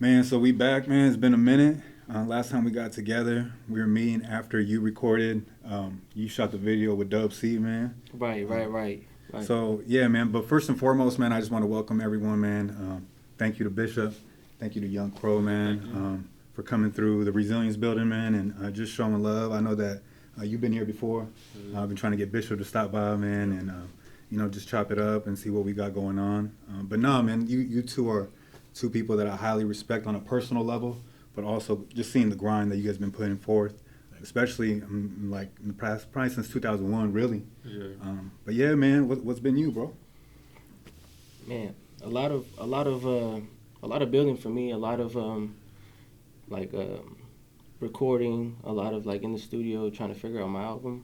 Man, so we back, man. It's been a minute. Last time we got together, we were meeting after you recorded. You shot the video with Dub man. Right, right, right, right. So yeah, man. But first and foremost, man, I just want to welcome everyone, man. Thank you to Bishop. Thank you to Young Crow, man, Thank you. for coming through the Resilience Building, man, and just showing love. I know that you've been here before. I've been trying to get Bishop to stop by, man, and just chop it up and see what we got going on. But no, man, you two are two people that I highly respect on a personal level, but also just seeing the grind that you guys been putting forth, especially like in the past, probably since 2001, really. Yeah. But yeah, man, what's been you, bro? Man, a lot of building for me. A lot of like recording. A lot of like in the studio trying to figure out my album.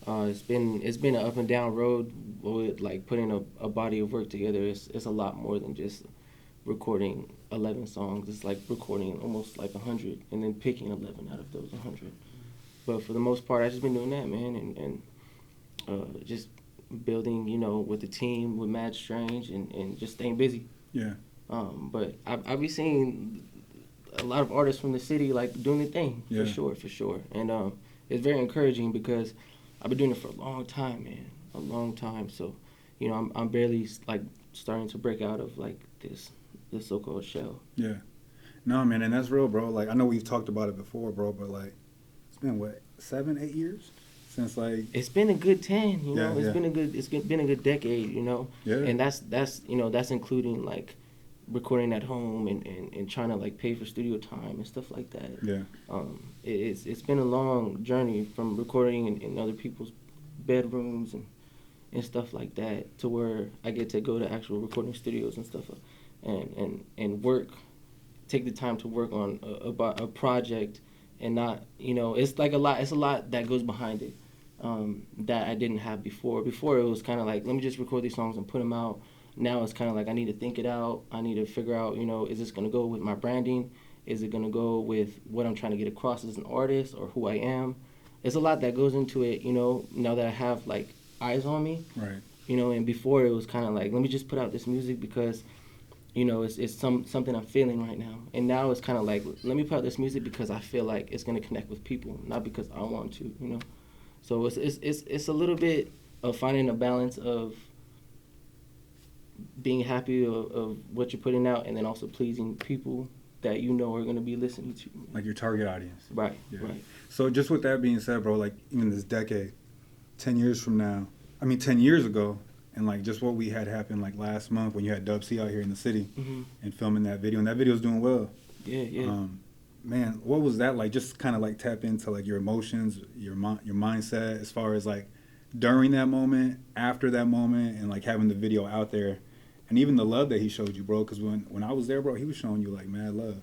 It's been an up and down road with like putting a body of work together. It's a lot more than just recording 11 songs. It's like recording almost like 100 and then picking 11 out of those 100. But for the most part, I just been doing that, man, and just building, with the team, with MadStrange, and just staying busy. Yeah. But I be seeing a lot of artists from the city like doing their thing, Yeah. for sure. And it's very encouraging because I've been doing it for a long time, man, a long time. So, I'm barely like starting to break out of like this so-called shell. Yeah. No, man, and that's real, bro. Like, I know we've talked about it before, bro, but like, it's been what, 7, 8 years since like. It's been a good 10, Yeah, It's yeah. been a good decade, Yeah. And that's including like recording at home and trying to like pay for studio time and stuff like that. Yeah. It's been a long journey from recording in other people's bedrooms and stuff like that to where I get to go to actual recording studios and stuff, and work, take the time to work on a project, and not, it's like it's a lot that goes behind it, that I didn't have before. Before it was kind of like, let me just record these songs and put them out. Now it's kind of like I need to think it out. I need to figure out, is this going to go with my branding? Is it going to go with what I'm trying to get across as an artist or who I am? There's a lot that goes into it, now that I have like eyes on me. Right. And before it was kind of like, let me just put out this music because, it's something I'm feeling right now. And now it's kind of like, let me put out this music because I feel like it's going to connect with people, not because I want to. So it's a little bit of finding a balance of being happy of what you're putting out, and then also pleasing people that are going to be listening to you. Like your target audience. Right, Yeah. right. So just with that being said, bro, like even this decade, 10 years from now, 10 years ago, and like just what we had happen like last month when you had Dezzy out here in the city Mm-hmm. and filming that video, and that video's doing well. Yeah, yeah. Man, what was that like? Just kind of like tap into like your emotions, your mindset, as far as like during that moment, after that moment, and like having the video out there, and even the love that he showed you, bro. Because when I was there, bro, he was showing you like mad love.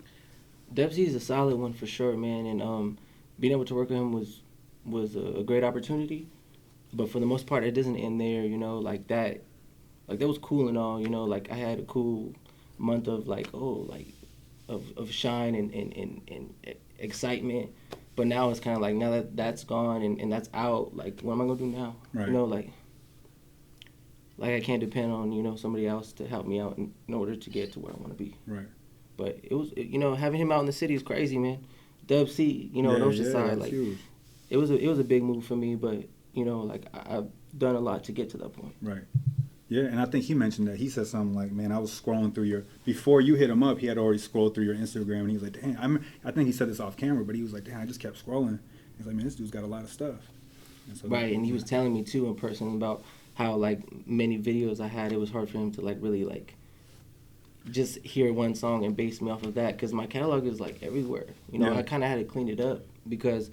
Dezzy is a solid one for sure, man. And being able to work with him was a great opportunity. But for the most part, it doesn't end there, like that. Like, that was cool and all, like, I had a cool month of, like, of shine and excitement. But now it's kind of like, now that that's gone and that's out, like, what am I going to do now? Right. Like I can't depend on, somebody else to help me out in order to get to where I want to be. Right. But it was, having him out in the city is crazy, man. Dub-C, on Oceanside, that's like, huge. it was a big move for me, but like I've done a lot to get to that point. Right. Yeah, and I think he mentioned that. He said something like, man, I was scrolling through before you hit him up, he had already scrolled through your Instagram, and he was like, damn, I think he said this off camera, but he was like, damn, I just kept scrolling. He's like, man, this dude's got a lot of stuff. And so Right, and he was telling me too in person about how like many videos I had, it was hard for him to like really like just hear one song and base me off of that, because my catalog is like everywhere. Yeah. I kind of had to clean it up because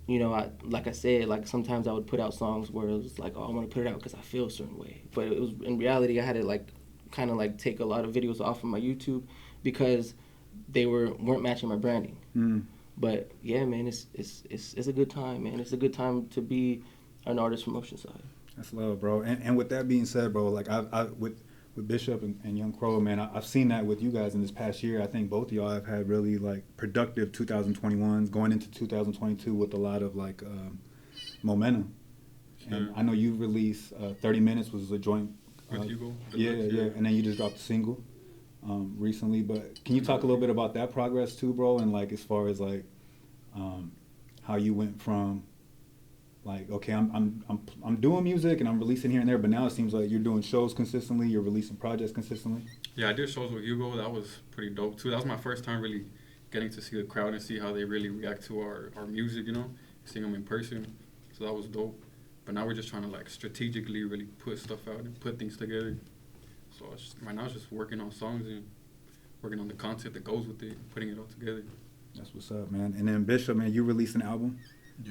like I said, like sometimes I would put out songs where it was like, oh, I want to put it out because I feel a certain way. But it was, in reality, I had to like kind of like take a lot of videos off of my YouTube because they weren't matching my branding. Mm. But yeah, man, it's a good time, man. It's a good time to be an artist from Oceanside. That's love, bro. And with that being said, bro, like I with Bishop and Young Crow, man, I've seen that with you guys in this past year. I think both of y'all have had really like productive 2021s going into 2022 with a lot of like momentum. Sure. And I know you released 30 Minutes was a joint. With Hugo? Yeah, and then you just dropped a single. recently. But can you talk a little bit about that progress too, bro? And like as far as like how you went from like, okay, I'm doing music and I'm releasing here and there, but now it seems like you're doing shows consistently, you're releasing projects consistently. Yeah, I did shows with Hugo. That was pretty dope too. That was my first time really getting to see the crowd and see how they really react to our music, seeing them in person. So that was dope. But now we're just trying to like strategically really put stuff out and put things together. So right now it's just working on songs and working on the content that goes with it, putting it all together. That's what's up, man. And then Bishop, man, you released an album,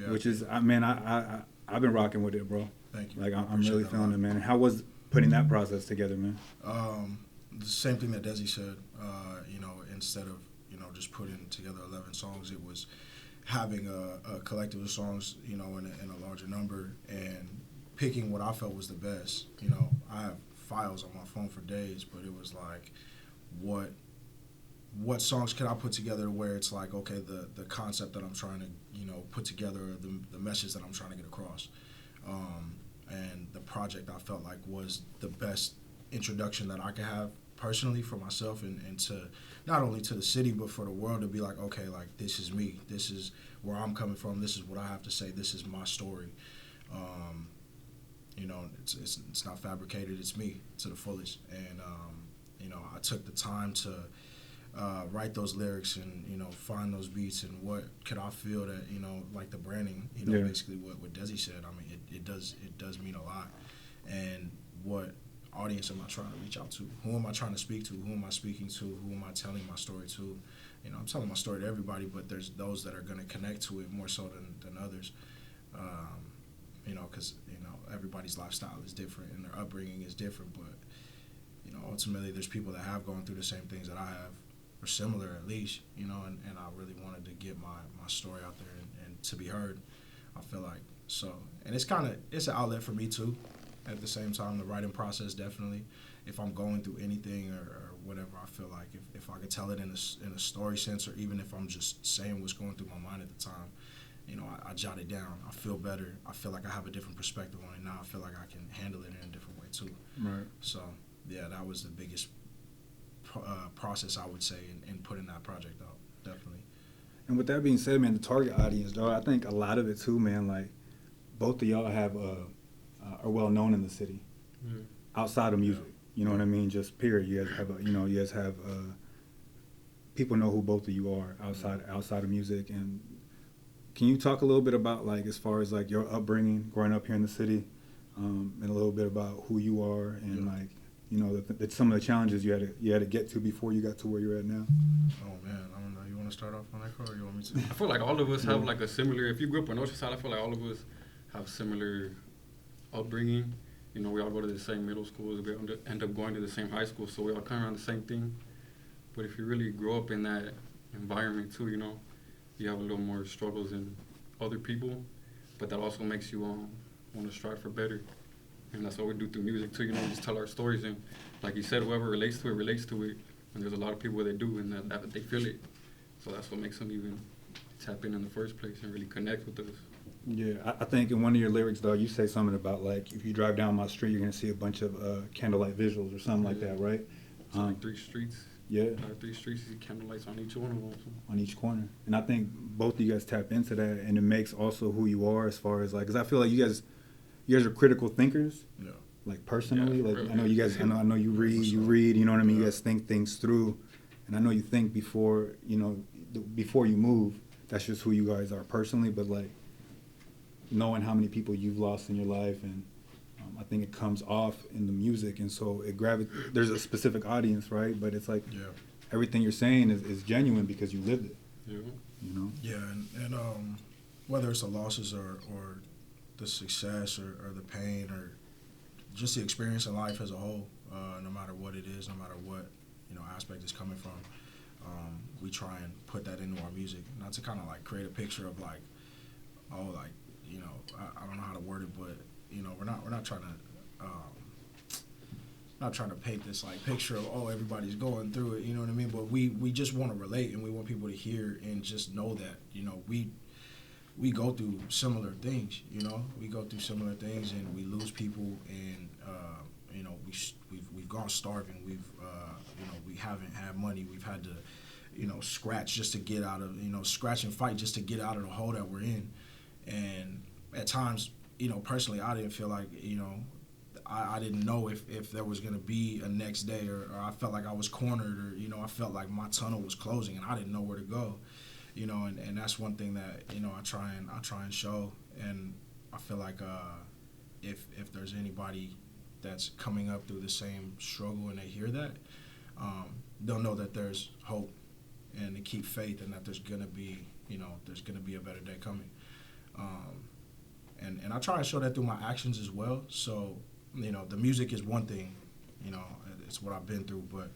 which is, I've been rocking with it, bro. Thank you. Like I'm really feeling it, man. How was putting that process together, man? The same thing that Dezzy said. Instead of just putting together 11 songs, it was having a collective of songs, in a larger number and picking what I felt was the best. I have files on my phone for days, but it was like, what songs can I put together where it's like, okay, the concept that I'm trying to, put together, the message that I'm trying to get across. And the project I felt like was the best introduction that I could have personally for myself and to not only to the city but for the world to be like, okay, like this is me, this is where I'm coming from, this is what I have to say, this is my story. It's not fabricated, it's me to the fullest. And I took the time to write those lyrics and find those beats and what could I feel that like the branding, basically what Dezzy said. I mean, it does mean a lot. And what audience am I trying to reach out to? Who am I trying to speak to? Who am I speaking to? Who am I telling my story to? I'm telling my story to everybody, but there's those that are going to connect to it more so than others. Because everybody's lifestyle is different and their upbringing is different. But ultimately, there's people that have gone through the same things that I have, or similar at least. And I really wanted to get my story out there and to be heard. I feel like so, and it's an outlet for me too. At the same time, the writing process definitely. If I'm going through anything or whatever, I feel like if I could tell it in a story sense, or even if I'm just saying what's going through my mind at the time, I jot it down. I feel better. I feel like I have a different perspective on it now. I feel like I can handle it in a different way too. Right. So yeah, that was the biggest process I would say in putting that project out. Definitely. And with that being said, man, the target audience, though, I think a lot of it too, man. Like both of y'all are well known in the city, outside of music. You know what I mean? Just period. You guys have people know who both of you are outside of music. And can you talk a little bit about like as far as like your upbringing, growing up here in the city, and a little bit about who you are and like some of the challenges you had to get to before you got to where you're at now. Oh man, I don't know. You want to start off on that, Carl, or you want me to? I feel like all of us have like a similar. If you grew up on Oceanside, I feel like all of us have similar upbringing. We all go to the same middle schools. We end up going to the same high school, so we all kind of around the same thing. But if you really grow up in that environment too, you have a little more struggles than other people. But that also makes you want to strive for better. And that's what we do through music too. Just tell our stories. And like you said, whoever relates to it. And there's a lot of people that do, and that they feel it. So that's what makes them even tap in the first place and really connect with us. Yeah, I think in one of your lyrics, though, you say something about, like, if you drive down my street, you're going to see a bunch of candlelight visuals or something like that, right? It's like 3 streets. Yeah. 3 streets, you see candlelights on each one of them. On each corner. And I think both of you guys tap into that, and it makes also who you are as far as, like, because I feel like you guys are critical thinkers. Yeah. Like, personally. Yeah, like, I know you guys, I know you read, you know what I mean? You guys think things through. And I know you think before you move. That's just who you guys are personally, but, like, knowing how many people you've lost in your life, and I think it comes off in the music, and so there's a specific audience, right? But it's like everything you're saying is genuine because you lived it. Yeah. Yeah, and whether it's the losses or the success or the pain or just the experience in life as a whole, no matter what it is, no matter what aspect it's coming from, we try and put that into our music, not to kind of like create a picture of like, oh, like, I don't know how to word it, but we're not trying to paint this like picture of, oh, everybody's going through it, you know what I mean? But we just want to relate, and we want people to hear and just know that we go through similar things, we go through similar things, and we lose people, and we've gone starving. We haven't had money. We've had to, scratch just to get out of, scratch and fight just to get out of the hole that we're in. And at times, personally, I didn't feel like, I didn't know if there was going to be a next day, or I felt like I was cornered, or, I felt like my tunnel was closing and I didn't know where to go, and that's one thing that, I try and show. And I feel like if there's anybody that's coming up through the same struggle and they hear that, they'll know that there's hope, and to keep faith, and that there's gonna be a better day coming. And I try and show that through my actions as well. So, the music is one thing, it's what I've been through, but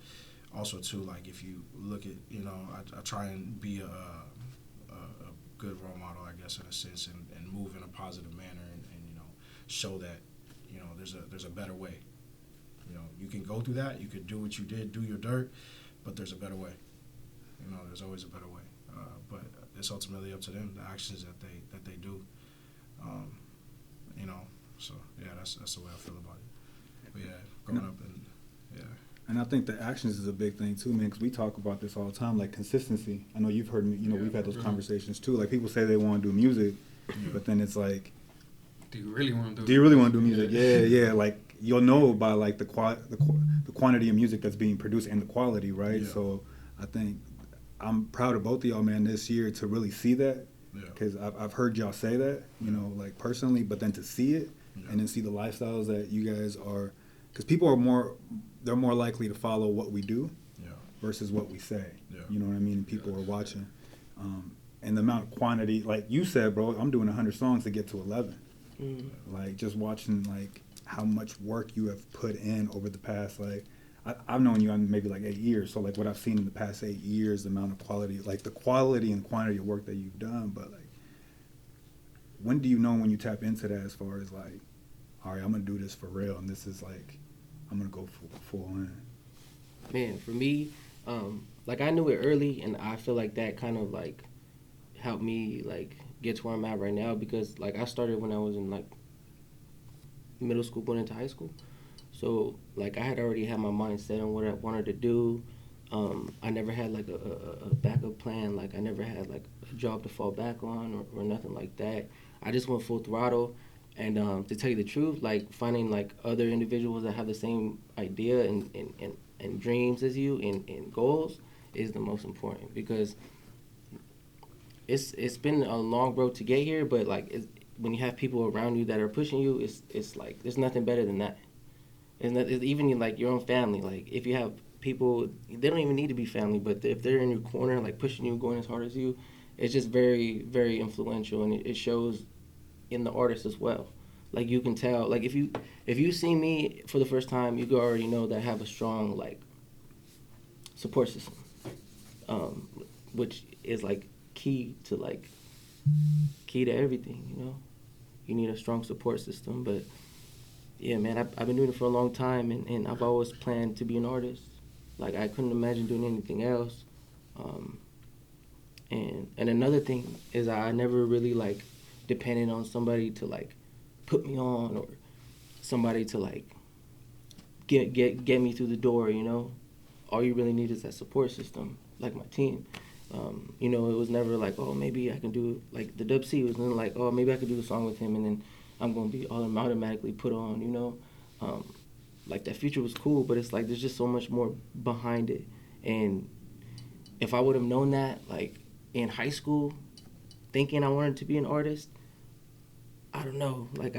also too, like, if you look at, I try and be a good role model, I guess, in a sense, and move in a positive manner, and show that, there's a better way. You can go through that, you could do what you did, do your dirt, but there's a better way. There's always a better way. But it's ultimately up to them, the actions that they do. So yeah, that's the way I feel about it. But yeah, growing up, and yeah. And I think the actions is a big thing too, man, because we talk about this all the time, like consistency. I know you've heard me, we've had those conversations too. Like, people say they want to do music, but then it's like, do you really want to do? Do you really want to do music? Yeah. Like, you'll know by like the quantity of music that's being produced and the quality, right? Yeah. So I think I'm proud of both of y'all, man, this year to really see that, because I've heard y'all say that, like personally, but then to see it and then see the lifestyles that you guys are, because people are they're more likely to follow what we do versus what we say. You know what I mean? And people are watching, and the amount of quantity, like you said, bro, I'm doing 100 songs to get to 11. Like, just watching like how much work you have put in over the past, like, I've known you on maybe like 8 years, so like what I've seen in the past 8 years, the amount of quality, like the quality and quantity of work that you've done. But like, when do you know when you tap into that, as far as like, all right, I'm gonna do this for real, and this is like, I'm gonna go full in? Man, for me, like, I knew it early, and I feel like that kind of like helped me like get to where I'm at right now, because like I started when I was in like middle school going into high school. So like I had already had my mind set on what I wanted to do. I never had like a backup plan. Like, I never had like a job to fall back on, or nothing like that. I just went full throttle. And to tell you the truth, like, finding like other individuals that have the same idea and dreams as you, and goals, is the most important, because it's been a long road to get here. But like, when you have people around you that are pushing you, it's like there's nothing better than that. It's even like your own family. Like, if you have people, they don't even need to be family, but if they're in your corner, like pushing you, going as hard as you, it's just very, very influential, and it shows in the artist as well. Like, you can tell, like, if you see me for the first time, you can already know that I have a strong like support system, which is like key to everything. You need a strong support system. But yeah, man, I've been doing it for a long time, and I've always planned to be an artist. Like, I couldn't imagine doing anything else. And another thing is, I never really like depended on somebody to like put me on, or somebody to like get me through the door. All you really need is that support system, like my team. It was never like, oh, maybe I can do, like the Dezzy was never like, oh, maybe I could do the song with him, and then I'm gonna be automatically put on. Like, that future was cool, but it's like there's just so much more behind it. And if I would have known that, like, in high school, thinking I wanted to be an artist, I don't know. Like,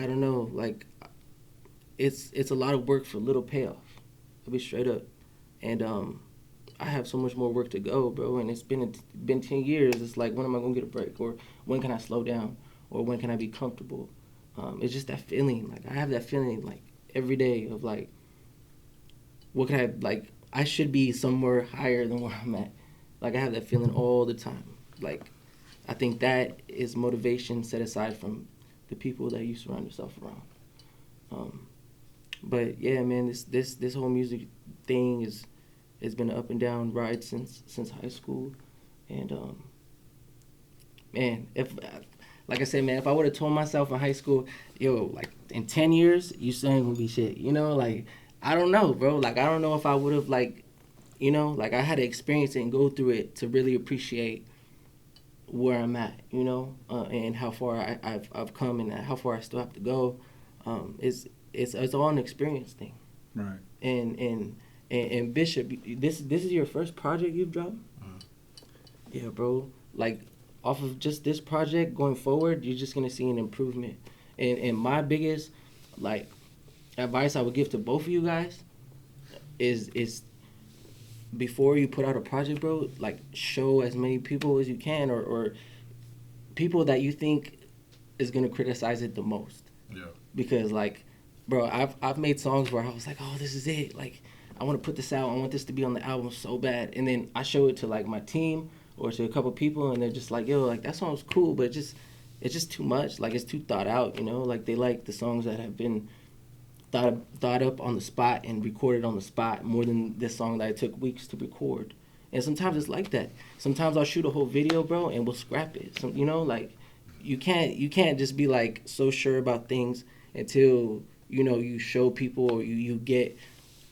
it's a lot of work for little payoff. I'll be straight up. And I have so much more work to go, bro. And it's been 10 years. It's like, when am I gonna get a break? Or when can I slow down? Or when can I be comfortable? It's just that feeling. Like, I have that feeling like every day of like, what can I, like, I should be somewhere higher than where I'm at. Like, I have that feeling all the time. Like, I think that is motivation set aside from the people that you surround yourself around. But yeah, man, this whole music thing has been an up and down ride since high school. And man, like I said, man, if I would have told myself in high school, yo, like, in 10 years, you still ain't gonna be shit, like, I don't know, bro. Like, I don't know if I would have, like, you know, like, I had to experience it and go through it to really appreciate where I'm at, you know, and how far I've come and how far I still have to go. It's all an experience thing. Right. And Bishop, this is your first project you've dropped? Yeah, bro. Like, off of just this project going forward, you're just gonna see an improvement. And my biggest, like, advice I would give to both of you guys is before you put out a project, bro, like, show as many people as you can, or people that you think is gonna criticize it the most. Yeah. Because, like, bro, I've made songs where I was like, oh, this is it. Like, I want to put this out. I want this to be on the album so bad. And then I show it to, like, my team or to a couple people, and they're just like, yo, like, that song's cool, but it's just too much. Like, it's too thought out, you know? Like, they like the songs that have been thought up on the spot and recorded on the spot more than this song that it took weeks to record. And sometimes it's like that. Sometimes I'll shoot a whole video, bro, and we'll scrap it. So, you know, like, you can't just be, like, so sure about things until, you know, you show people or you get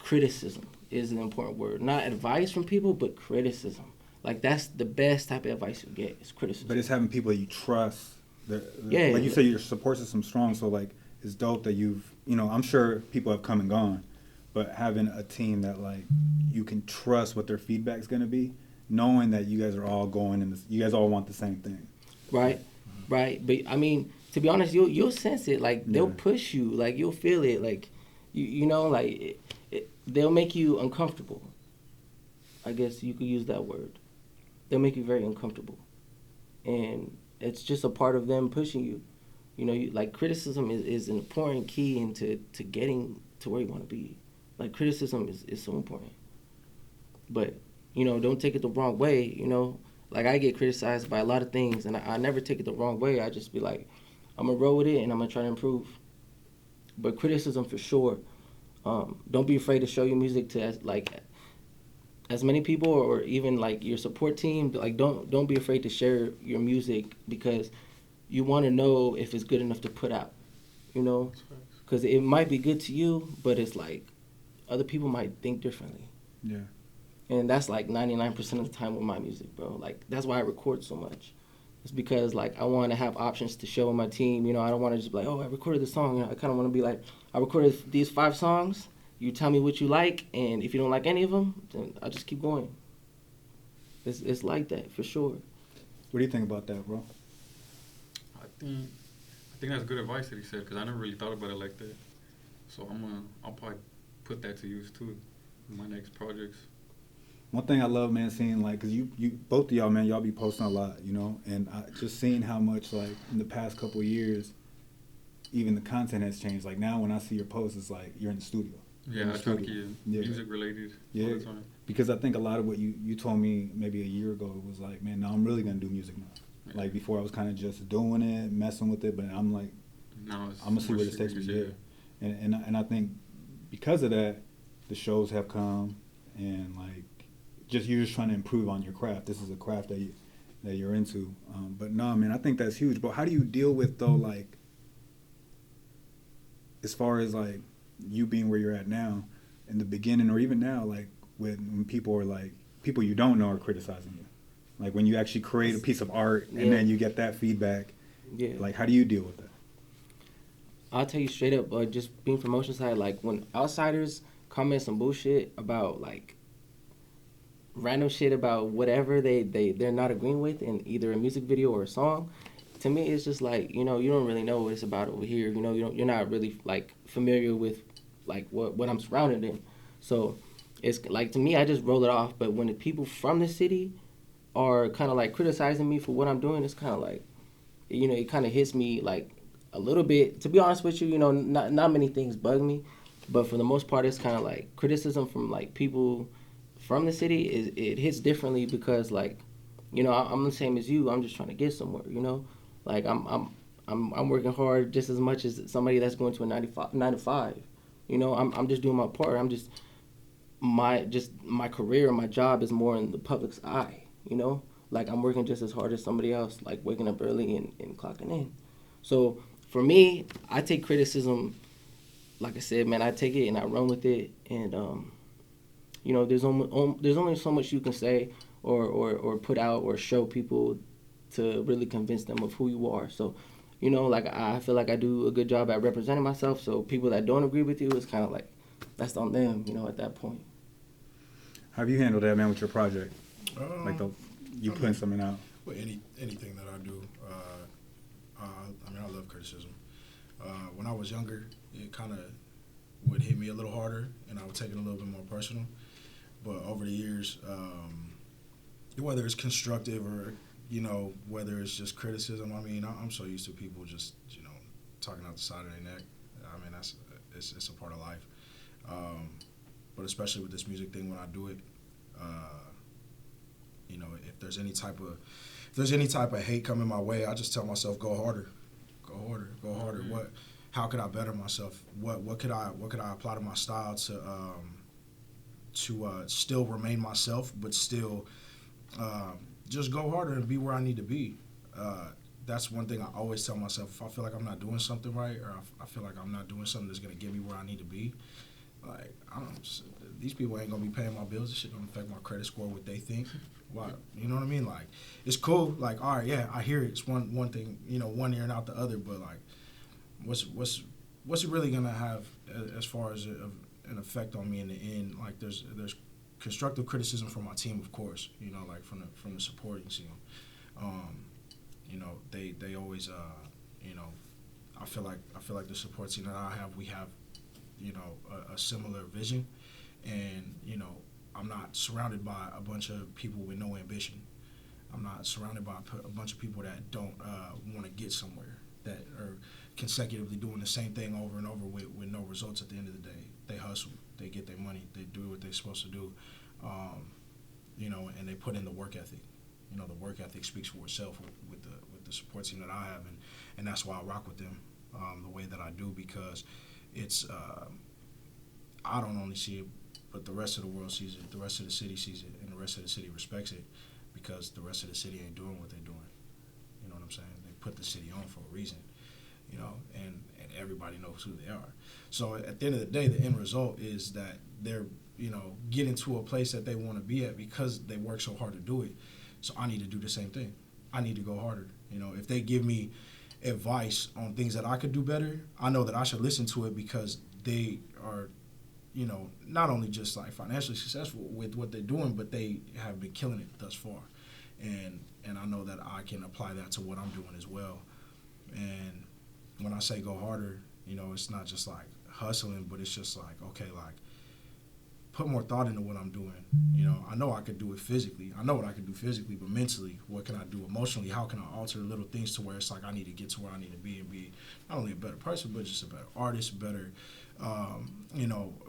criticism is an important word. Not advice from people, but criticism. Like, that's the best type of advice you get is criticism. But it's having people that you trust. Yeah. Like you say, your support system's strong, so, like, it's dope that you've, you know, I'm sure people have come and gone, but having a team that, like, you can trust what their feedback's going to be, knowing that you guys are all going and you guys all want the same thing. Right. But, I mean, to be honest, you'll sense it. Like, they'll Yeah. push you. Like, you'll feel it. Like, you know, like, they'll make you uncomfortable. I guess you could use that word. They'll make you very uncomfortable. And it's just a part of them pushing you. You know, like, criticism is an important key into getting to where you want to be. Like, criticism is so important. But, you know, don't take it the wrong way, you know. Like, I get criticized by a lot of things, and I never take it the wrong way. I just be like, I'm going to roll with it, and I'm going to try to improve. But criticism, for sure. Don't be afraid to show your music to, as many people, or even, like, your support team. Like, don't be afraid to share your music, because you want to know if it's good enough to put out, you know? Because it might be good to you, but it's like other people might think differently. Yeah. And that's like 99% of the time with my music, bro. Like, that's why I record so much. It's because, like, I want to have options to show my team. You know, I don't want to just be like, oh, I recorded this song. You know, I kind of want to be like, I recorded these 5 songs. You tell me what you like, and if you don't like any of them, then I'll just keep going. It's like that, for sure. What do you think about that, bro? I think that's good advice that he said, because I never really thought about it like that. So I'll probably put that to use too in my next projects. One thing I love, man, seeing, like, because you both of y'all, man, y'all be posting a lot, you know, and just seeing how much, like, in the past couple of years, even the content has changed. Like, now when I see your posts, it's like you're in the studio. Yeah, I try to keep music related all the time. Because I think a lot of what you told me maybe a year ago was like, man, now I'm really going to do music now. Yeah. Like, before I was kind of just doing it, messing with it, but I'm like, now I'm going to see where this takes me. Yeah. And I think because of that, the shows have come, and, like, you're just trying to improve on your craft. This is a craft that you're into. But no, man, I think that's huge. But how do you deal with, though, like, as far as, like, you being where you're at now, in the beginning, or even now, like, when people are, like, people you don't know are criticizing you, like, when you actually create a piece of art and then you get that feedback, like, how do you deal with that? I'll tell you straight up, just being from Oceanside, like, when outsiders comment some bullshit about, like, random shit about whatever they're not agreeing with in either a music video or a song, to me it's just like, you know, you don't really know what it's about over here. You know, you're not really, like, familiar with, like, what I'm surrounded in. So it's like, to me, I just roll it off. But when the people from the city are kind of, like, criticizing me for what I'm doing, it's kind of like, you know, it kind of hits me, like, a little bit. To be honest with you, you know, not many things bug me, but for the most part, it's kind of like criticism from, like, people from the city. It hits differently, because, like, you know, I'm the same as you. I'm just trying to get somewhere, you know. Like, I'm working hard just as much as somebody that's going to a 9 to 5. You know, I'm just doing my part. My career, my job is more in the public's eye, you know? Like, I'm working just as hard as somebody else, like, waking up early and clocking in. So, for me, I take criticism like I said, man, I take it and I run with it, and there's only so much you can say or put out or show people to really convince them of who you are. So, like I feel like I do a good job at representing myself. So people that don't agree with you, it's kind of like that's on them, at that point. How have you handled that, man, with your project? Like you putting something out? With anything that I do, I love criticism. When I was younger, it kind of would hit me a little harder, and I would take it a little bit more personal. But over the years, whether it's constructive or whether it's just criticism, I'm so used to people just talking out the side of their neck. It's a part of life. But especially with this music thing, when I do it, if there's any type of hate coming my way, I just tell myself, go harder. Mm-hmm. How could I better myself? What could I apply to my style to still remain myself, but still just go harder and be where I need to be. That's one thing I always tell myself. If I feel like I'm not doing something right, or I feel like I'm not doing something that's gonna get me where I need to be, like these people ain't gonna be paying my bills. This shit don't affect my credit score. What they think. Why? You know what I mean? Like, it's cool. Like, all right, yeah, I hear it. It's one thing, one ear and out the other. But like, what's it really gonna have as far as an effect on me in the end? Like, there's constructive criticism from my team, of course. Like from the supporting team. They always I feel like the support team that I have, we have a similar vision, and I'm not surrounded by a bunch of people with no ambition. I'm not surrounded by a bunch of people that don't want to get somewhere, that are consecutively doing the same thing over and over with no results at the end of the day. They hustle, they get their money, they do what they're supposed to do, and they put in the work ethic. The work ethic speaks for itself with the support team that I have, and that's why I rock with them the way that I do, because it's I don't only see it, but the rest of the world sees it, the rest of the city sees it, and the rest of the city respects it, because the rest of the city ain't doing what they're doing. You know what I'm saying? They put the city on for a reason, and everybody knows who they are. So at the end of the day, the end result is that they're, getting to a place that they want to be at because they work so hard to do it. So I need to do the same thing. I need to go harder. If they give me advice on things that I could do better, I know that I should listen to it, because they are, not only just like financially successful with what they're doing, but they have been killing it thus far. And I know that I can apply that to what I'm doing as well. And when I say go harder, it's not just like hustling, but it's just like, okay, like, put more thought into what I'm doing. I know I could do it physically. I know what I can do physically, but mentally, what can I do emotionally? How can I alter little things to where it's like I need to get to where I need to be and be not only a better person, but just a better artist, better, a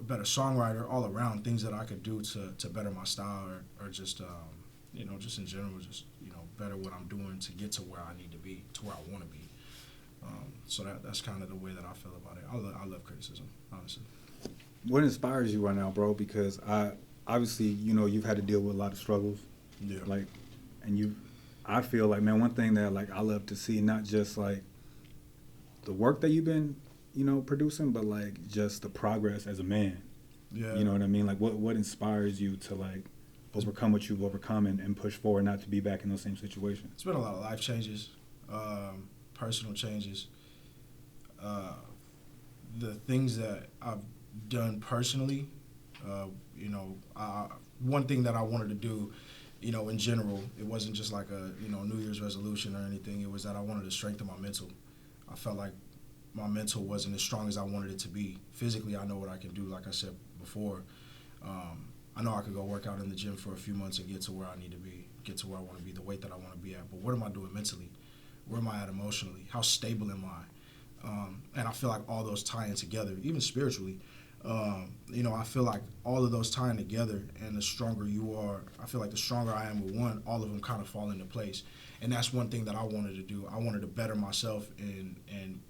better songwriter, all around things that I could do to better my style, or just, just in general, just, better what I'm doing to get to where I need to be, to where I want to be. So that's kind of the way that I feel about it. I love criticism, honestly. What inspires you right now, bro? Because obviously, you've had to deal with a lot of struggles. Yeah. Like, and I feel like, man, one thing that like I love to see, not just like the work that you've been, producing, but like just the progress as a man. Yeah. You know what I mean? Like, what inspires you to like overcome what you've overcome and push forward, not to be back in those same situations? It's been a lot of life changes, personal changes. The things that I've done personally, one thing that I wanted to do, in general, it wasn't just like a, New Year's resolution or anything. It was that I wanted to strengthen my mental. I felt like my mental wasn't as strong as I wanted it to be. Physically, I know what I can do, like I said before. I know I could go work out in the gym for a few months and get to where I need to be, get to where I want to be, the weight that I want to be at. But what am I doing mentally? Where am I at emotionally? How stable am I? And I feel like all those tie in together, even spiritually. I feel like all of those tying together, and the stronger you are, I feel like the stronger I am with one, all of them kind of fall into place. And that's one thing that I wanted to do. I wanted to better myself, and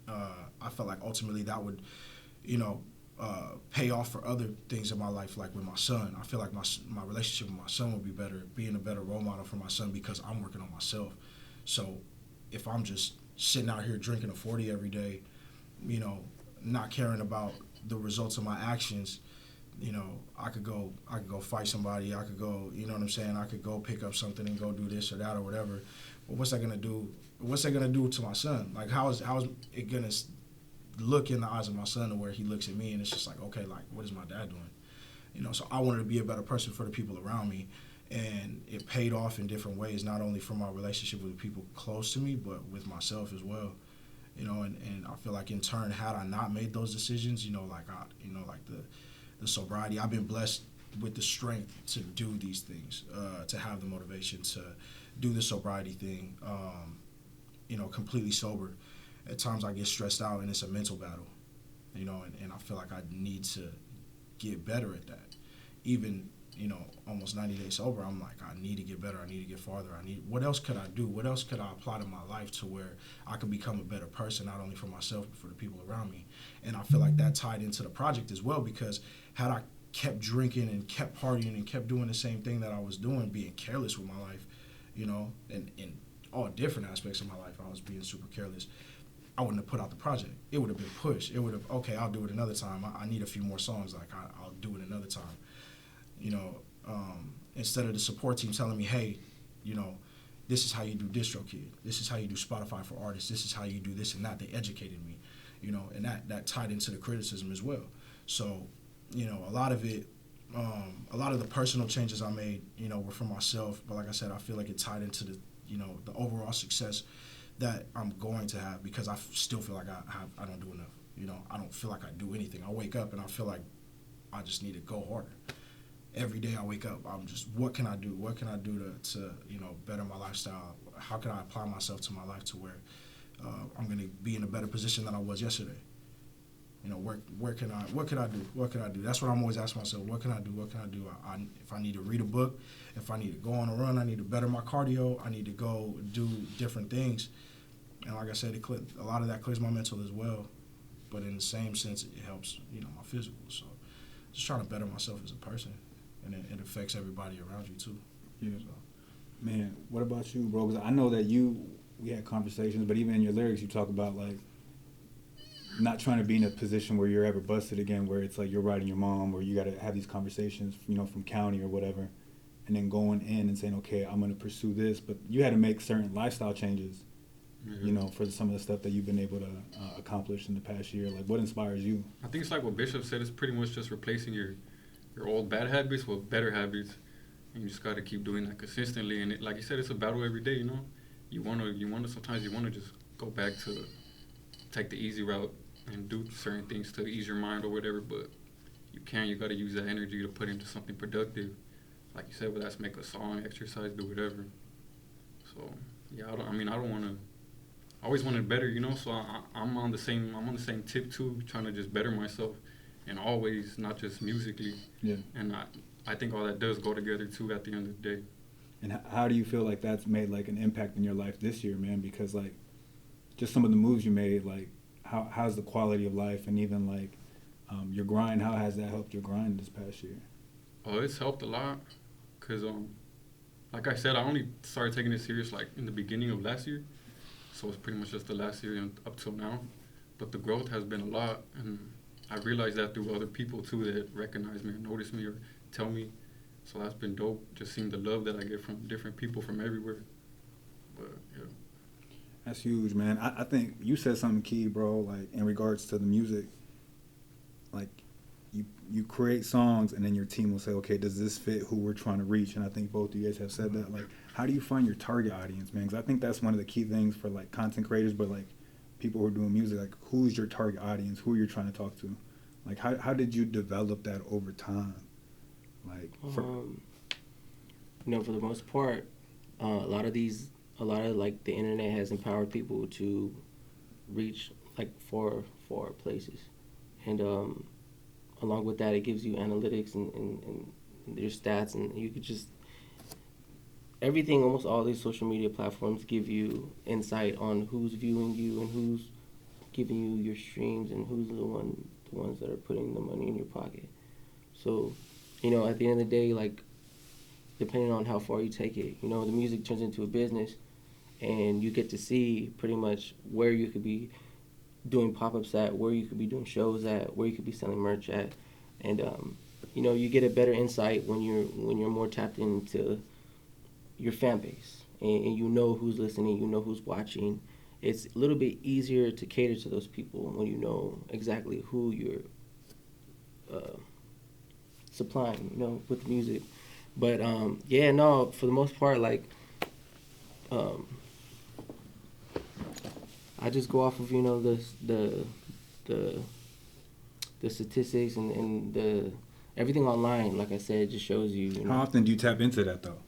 I felt like ultimately that would, pay off for other things in my life, like with my son. I feel like my relationship with my son would be better, being a better role model for my son, because I'm working on myself. So if I'm just sitting out here drinking a 40 every day, not caring about the results of my actions, you know, I could go fight somebody. I could go, you know what I'm saying? I could go pick up something and go do this or that or whatever. But what's that gonna do? What's that gonna do to my son? Like, how is it gonna look in the eyes of my son to where he looks at me and it's just like, okay, like, what is my dad doing? You know, so I wanted to be a better person for the people around me, and it paid off in different ways, not only for my relationship with the people close to me, but with myself as well. You know, and I feel like in turn, had I not made those decisions, you know, like the sobriety, I've been blessed with the strength to do these things, to have the motivation to do the sobriety thing, you know, completely sober. At times I get stressed out and it's a mental battle, you know, and I feel like I need to get better at that. Even, you know, almost 90 days sober, I'm like, I need to get better. I need to get farther. What else could I do? What else could I apply to my life to where I can become a better person, not only for myself, but for the people around me? And I feel like that tied into the project as well, because had I kept drinking and kept partying and kept doing the same thing that I was doing, being careless with my life, you know, and in all different aspects of my life, I was being super careless. I wouldn't have put out the project. It would have been pushed. It would have, okay, I'll do it another time. I need a few more songs. Like, I'll do it another time. You know, instead of the support team telling me, hey, you know, this is how you do DistroKid. This is how you do Spotify for artists. This is how you do this and that. They educated me, you know, and that tied into the criticism as well. So, you know, a lot of it, a lot of the personal changes I made, you know, were for myself. But like I said, I feel like it tied into the, you know, the overall success that I'm going to have, because I still feel like I don't do enough. You know, I don't feel like I do anything. I wake up and I feel like I just need to go harder. Every day I wake up, I'm just, what can I do? What can I do to you know, better my lifestyle? How can I apply myself to my life to where I'm going to be in a better position than I was yesterday? You know, what can I do? That's what I'm always asking myself. What can I do? What can I do? If I need to read a book, if I need to go on a run, I need to better my cardio, I need to go do different things. And like I said, a lot of that clears my mental as well. But in the same sense, it helps, you know, my physical. So just trying to better myself as a person. And it affects everybody around you too. Yeah. So. Man, what about you, bro? Because I know that we had conversations, but even in your lyrics, you talk about, like, not trying to be in a position where you're ever busted again, where it's like you're writing your mom, or you got to have these conversations, you know, from county or whatever, and then going in and saying, okay, I'm going to pursue this. But you had to make certain lifestyle changes, you know, for some of the stuff that you've been able to accomplish in the past year. Like, what inspires you? I think it's like what Bishop said. It's pretty much just replacing your old bad habits with better habits. And you just got to keep doing that consistently. And like you said, it's a battle every day, you know. Sometimes you want to just go back to take the easy route and do certain things to ease your mind or whatever, but you got to use that energy to put into something productive. Like you said, whether that's make a song, exercise, do whatever. So, yeah, I always wanted better, you know, so I'm on the same tip too, trying to just better myself, and always, not just musically. Yeah. And I think all that does go together too at the end of the day. And how do you feel like that's made, like, an impact in your life this year, man? Because, like, just some of the moves you made, like, how's the quality of life, and even, like, your grind, how has that helped your grind this past year? Oh, it's helped a lot, because, like I said, I only started taking it serious, like, in the beginning of last year, so it's pretty much just the last year and up till now, but the growth has been a lot, and I realized that through other people, too, that recognize me or notice me or tell me, so that's been dope, just seeing the love that I get from different people from everywhere, but, yeah. That's huge, man. I think you said something key, bro, like, in regards to the music. Like, you create songs, and then your team will say, okay, does this fit who we're trying to reach? And I think both of you guys have said that. Like, how do you find your target audience, man? Because I think that's one of the key things for, like, content creators, but, like, people who are doing music. Like, who's your target audience? Who you're trying to talk to? Like, how did you develop that over time? Like, you know, for the most part, a lot of like the internet has empowered people to reach like far places, and along with that, it gives you analytics and your stats, and you could just everything. Almost all these social media platforms give you insight on who's viewing you and who's giving you your streams and who's the ones that are putting the money in your pocket. So, you know, at the end of the day, like, depending on how far you take it, you know, the music turns into a business, and you get to see pretty much where you could be doing pop-ups at, where you could be doing shows at, where you could be selling merch at, and you know, you get a better insight when you're more tapped into your fan base, and you know who's listening, you know who's watching. It's a little bit easier to cater to those people when you know exactly who you're supplying, you know, with the music. But yeah, no, for the most part, like um, I just go off of, you know, the statistics and the everything online. Like I said, just shows you. You know. How often do you tap into that though?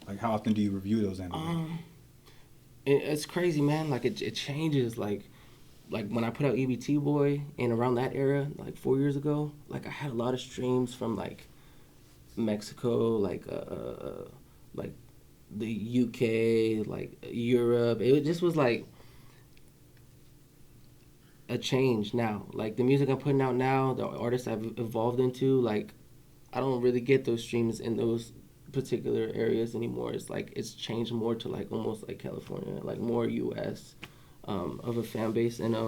Like how often do you review those analytics? It's crazy, man. Like it changes. Like when I put out EBT Boy and around that era, like 4 years ago, like I had a lot of streams from like Mexico, like the UK, like Europe. It just was like a change now. Like the music I'm putting out now, the artists I've evolved into, like I don't really get those streams in those particular areas anymore. It's like it's changed more to like almost like California, like more US of a fan base. And I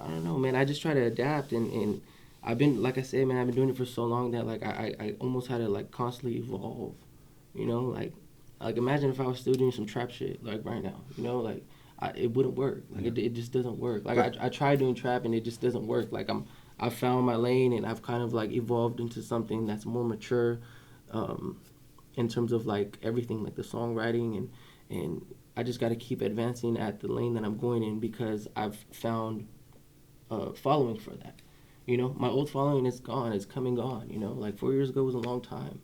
don't know, man. I just try to adapt, and I've been, like I said, man, I've been doing it for so long that like I almost had to like constantly evolve. You know, like imagine if I was still doing some trap shit like right now. You know, like it wouldn't work. Like it just doesn't work. Like I tried doing trap and it just doesn't work. Like I found my lane and I've kind of like evolved into something that's more mature, in terms of like everything, like the songwriting, and I just got to keep advancing at the lane that I'm going in because I've found following for that. You know, my old following is gone. It's come and gone. You know, like 4 years ago was a long time.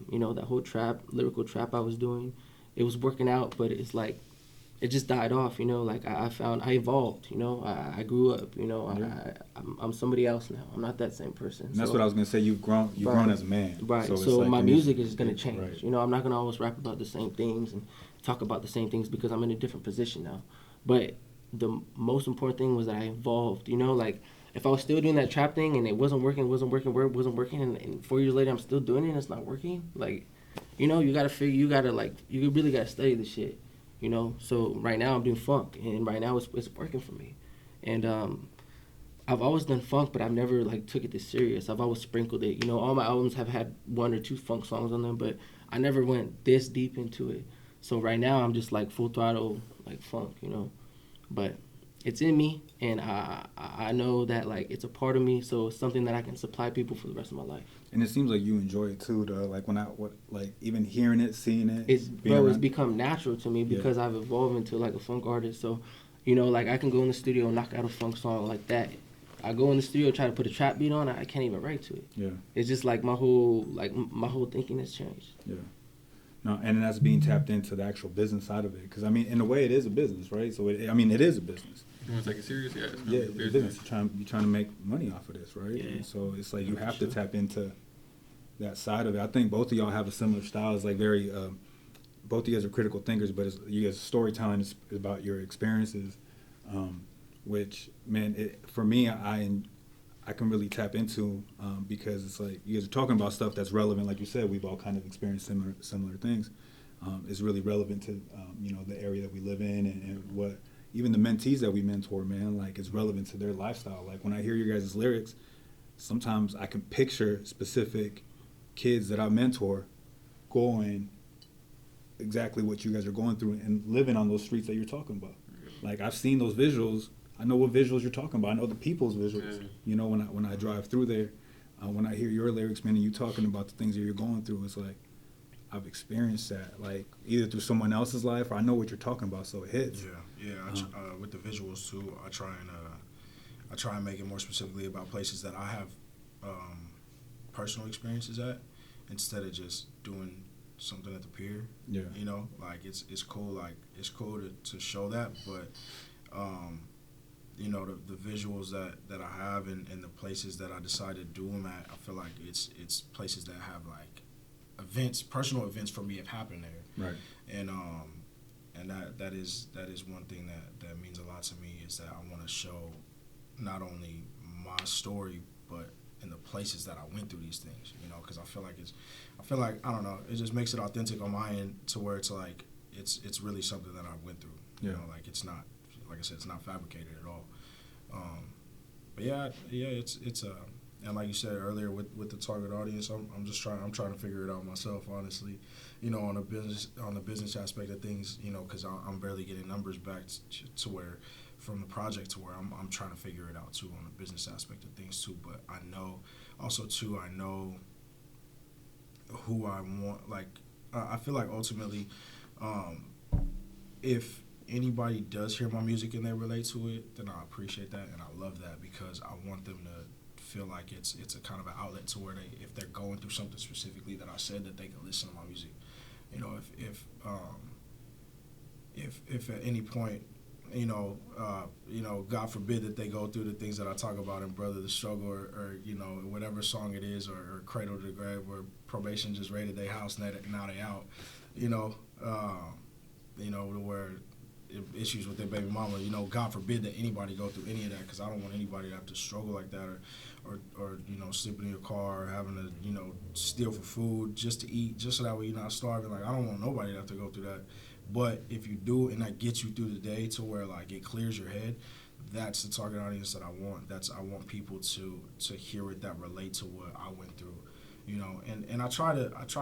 You know, that whole trap, lyrical trap I was doing, it was working out, but it's like, it just died off, you know, like I evolved, you know, I grew up, you know, yeah. I'm somebody else now. I'm not that same person. And that's what I was going to say. You've grown as a man. Right. So like my music is going to change. Right. You know, I'm not going to always rap about the same things and talk about the same things because I'm in a different position now. But the most important thing was that I evolved, you know, like if I was still doing that trap thing and it wasn't working, and 4 years later I'm still doing it and it's not working, like, you know, you really got to study the shit, you know. So right now I'm doing funk, and right now it's working for me. And I've always done funk, but I've never like took it this serious. I've always sprinkled it, you know. All my albums have had 1 or 2 funk songs on them, but I never went this deep into it. So right now I'm just like full throttle like funk, you know. But it's in me, and I know that like it's a part of me, so it's something that I can supply people for the rest of my life. And it seems like you enjoy it too, though. Like like even hearing it, seeing it. It's become natural to me because I've evolved into like a funk artist. So, you know, like I can go in the studio and knock out a funk song like that. I go in the studio try to put a trap beat on, I can't even write to it. Yeah. It's just like my whole thinking has changed. Yeah. No, and that's being tapped into the actual business side of it. Because, I mean, in a way, it is a business, right? So, it is a business. You want to take it serious? Yeah, it's a business. You're trying to make money off of this, right? Yeah. And so, it's like you have to tap into that side of it. I think both of y'all have a similar style. It's like very, both of you guys are critical thinkers, but you guys' storytelling is about your experiences, which, man, for me, I can really tap into because it's like you guys are talking about stuff that's relevant. Like you said, we've all kind of experienced similar things. It's really relevant to you know, the area that we live in and what even the mentees that we mentor, man, like it's relevant to their lifestyle. Like when I hear your guys' lyrics, sometimes I can picture specific kids that I mentor going exactly what you guys are going through and living on those streets that you're talking about. Like I've seen those visuals. I know what visuals you're talking about. I know the people's visuals. Yeah. You know, when I drive through there, when I hear your lyrics, man, and you talking about the things that you're going through, it's like I've experienced that, like either through someone else's life or I know what you're talking about, so it hits. Yeah. With the visuals too, I try and make it more specifically about places that I have personal experiences at, instead of just doing something at the pier. Yeah. You know, like it's cool. Like it's cool to show that, but. You know, the visuals that I have and the places that I decide to do them at, I feel like it's places that have like events, personal events for me have happened there. Right. And that is one thing that means a lot to me, is that I want to show not only my story but in the places that I went through these things. You know, because I feel like I don't know, it just makes it authentic on my end to where it's like it's really something that I went through. You know, like it's not. Like I said, it's not fabricated at all. But yeah, it's and like you said earlier with the target audience, I'm trying to figure it out myself, honestly. You know, on the business aspect of things, you know, because I'm barely getting numbers back to where from the project to where I'm trying to figure it out too on the business aspect of things too. But I know who I want. Like I feel like ultimately, if anybody does hear my music and they relate to it, then I appreciate that and I love that, because I want them to feel like it's a kind of an outlet to where if they're going through something specifically that I said, that they can listen to my music. You know, if at any point, God forbid that they go through the things that I talk about in Brother the Struggle or whatever song it is, or Cradle to the Grave, where probation just raided their house, now they out, where issues with their baby mama, God forbid that anybody go through any of that, because I don't want anybody to have to struggle like that, or sleeping in your car, or having to steal for food just to eat, just so that way you're not starving. Like, I don't want nobody to have to go through that. But if you do, and that gets you through the day to where like it clears your head, that's the target audience that I want. I want people to hear it that relate to what I went through, And I try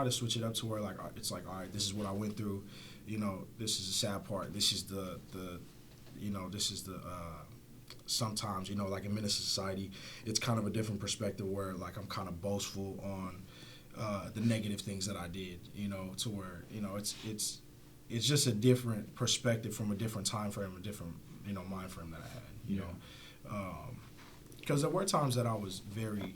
to switch it up to where like it's like, all right, this is what I went through, this is the sad part. This is the sometimes, like in Menace Society, it's kind of a different perspective where like I'm kind of boastful on the negative things that I did, to where it's just a different perspective from a different time frame, a different mind frame that I had, because there were times that I was very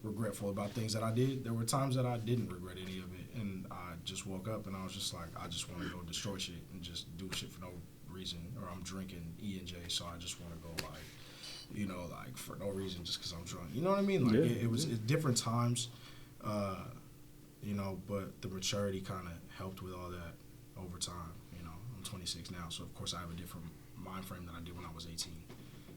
regretful about things that I did. There were times that I didn't regret any of it, and I just woke up and I was just like, I just want to go destroy shit and just do shit for no reason, or I'm drinking E&J, so I just want to go like for no reason, just because I'm drunk. You know what I mean? Like it was different times, but the maturity kind of helped with all that over time. I'm 26 now, so of course I have a different mind frame than I did when I was 18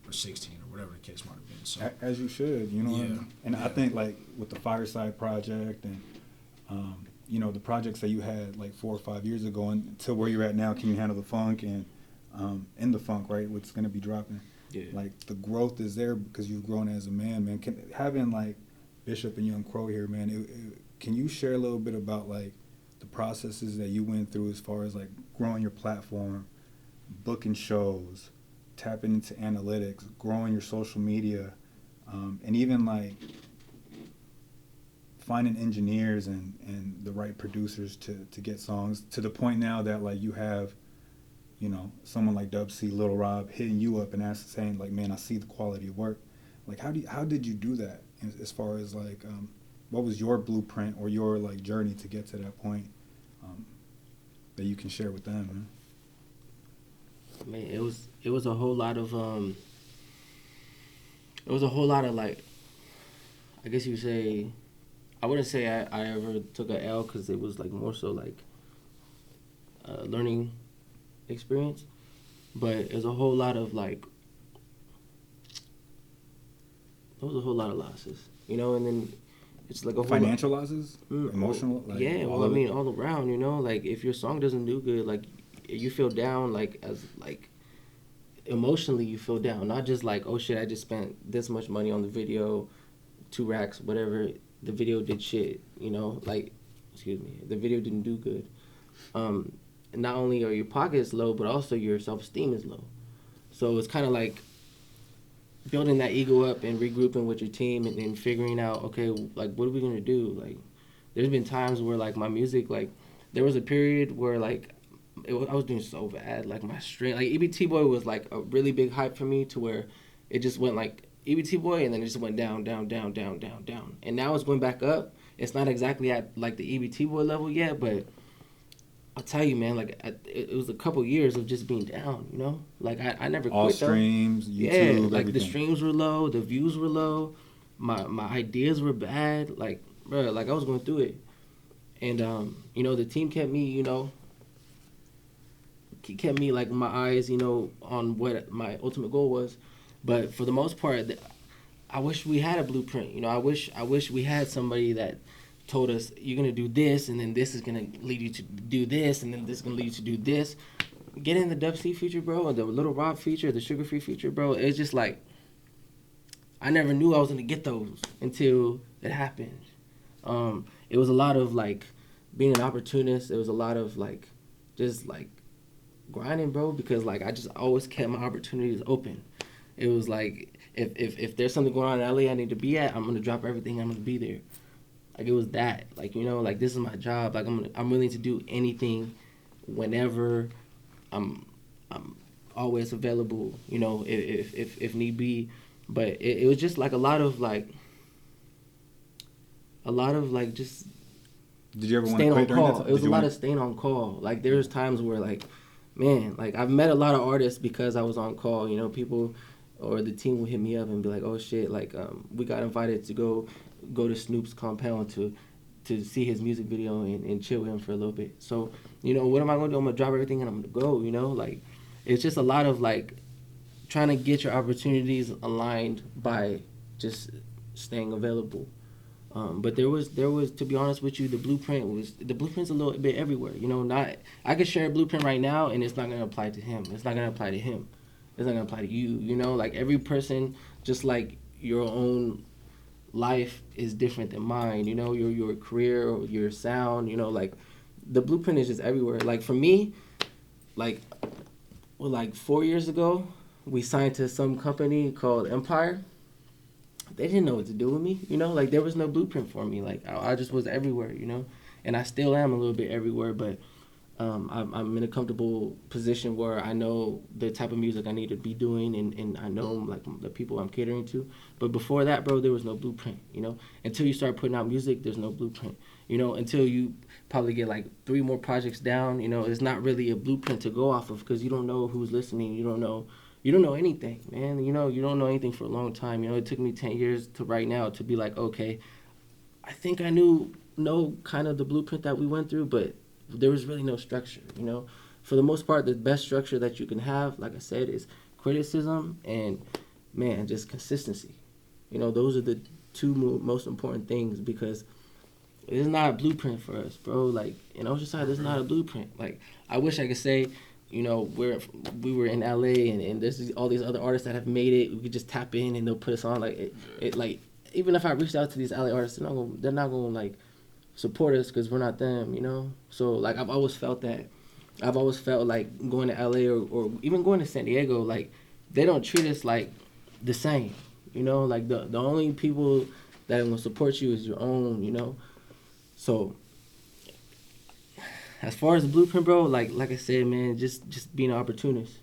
or 16 or whatever the case might have been. So as you should, and I think like with the Fireside Project and the projects that you had like 4 or 5 years ago and to where you're at now, Can You Handle the Funk and In the Funk, right? What's going to be dropping. Yeah. Like the growth is there because you've grown as a man. Having like Bishop and Young Crow here, man, can you share a little bit about like the processes that you went through as far as like growing your platform, booking shows, tapping into analytics, growing your social media, and even like finding engineers and the right producers to get songs, to the point now that like you have, someone like Dubsy, Lil Rob hitting you up and saying like, man, I see the quality of work. Like how did you do that as far as like what was your blueprint or your like journey to get to that point that you can share with them, man? Man, it was a whole lot of like, I guess you would say, I wouldn't say I ever took a L, because it was like more so like learning experience, but it was a whole lot of like, there was a whole lot of losses, and then it's like a whole financial losses, emotional, like yeah, well, I mean all around, like if your song doesn't do good, like you feel down, like as like emotionally you feel down, not just like, oh shit, I just spent this much money on the video, 2 racks, whatever, the video did shit, like, excuse me, the video didn't do good. Not only are your pockets low, but also your self-esteem is low. So it's kind of like building that ego up and regrouping with your team and figuring out, okay, like, what are we going to do? Like, there's been times where, like, my music, like, there was a period where, like, I was doing so bad. Like, my string, like, EBT Boy was, like, a really big hype for me to where it just went, like, EBT Boy, and then it just went down, down, down, down, down, down. And now it's going back up. It's not exactly at, like, the EBT Boy level yet, but I'll tell you, man, like, it was a couple years of just being down, Like, I never quit. All streams, YouTube, yeah, like, everything. the streams were low, the views were low, my ideas were bad. Like, bro, like, I was going through it. And, the team kept me, like, my eyes, on what my ultimate goal was. But for the most part, I wish we had a blueprint. I wish we had somebody that told us, you're going to do this, and then this is going to lead you to do this, and then this is going to lead you to do this. getting the Dezzy feature, bro, or the Little Rob feature, the Sugar Free feature, bro, it's just like I never knew I was gonna get those until it happened. It was a lot of like being an opportunist. It was a lot of like just like grinding, bro, because like I just always kept my opportunities open. It was like if there's something going on in LA I need to be at, I'm gonna drop everything. I'm gonna be there. Like it was that, like, you know, like this is my job. Like I'm willing to do anything, whenever. I'm always available, you know, if need be. But it was just like a lot of like just Did you ever want to staying on quit during that call. time? It was Did a you lot want- of staying on call. Like there's times where like, man, like I've met a lot of artists because I was on call. You know, people or the team would hit me up and be like, "Oh shit, like we got invited to go to Snoop's compound to see his music video and chill with him for a little bit." So, you know, what am I gonna do? I'm gonna drop everything and I'm gonna go. You know, like it's just a lot of like trying to get your opportunities aligned by just staying available. But there was, to be honest with you, the blueprint's a little bit everywhere. You know, not I could share a blueprint right now, and it's not gonna apply to him. It's not gonna apply to him. It's not gonna apply to you. You know, like every person, just like your own life is different than mine. You know, your career, or your sound. You know, like the blueprint is just everywhere. Like for me, like 4 years ago, we signed to some company called Empire. They didn't know what to do with me, you know, like there was no blueprint for me. Like I just was everywhere, you know, and I still am a little bit everywhere, but I'm in a comfortable position where I know the type of music I need to be doing, and I know like the people I'm catering to. But before that, bro, there was no blueprint, you know. Until you start putting out music, there's no blueprint, you know. Until you probably get like 3 more projects down, you know, it's not really a blueprint to go off of because you don't know who's listening, you don't know anything, man. You know, you don't know anything for a long time. You know, it took me 10 years to right now to be like, okay, I think I know kind of the blueprint that we went through, but there was really no structure, you know. For the most part, the best structure that you can have, like I said, is criticism and, man, just consistency. You know, those are the 2 most important things because it's not a blueprint for us, bro. Like, in Oceanside, there's not a blueprint. Like, I wish I could say, you know, we were in LA and there's all these other artists that have made it. We could just tap in and they'll put us on. Like it like even if I reached out to these LA artists, they're not gonna like support us because we're not them, you know. So like I've always felt that. I've always felt like going to LA or even going to San Diego, like they don't treat us like the same, you know. Like the only people that are gonna support you is your own, you know. So as far as the blueprint, bro, like I said, man, just being an opportunist.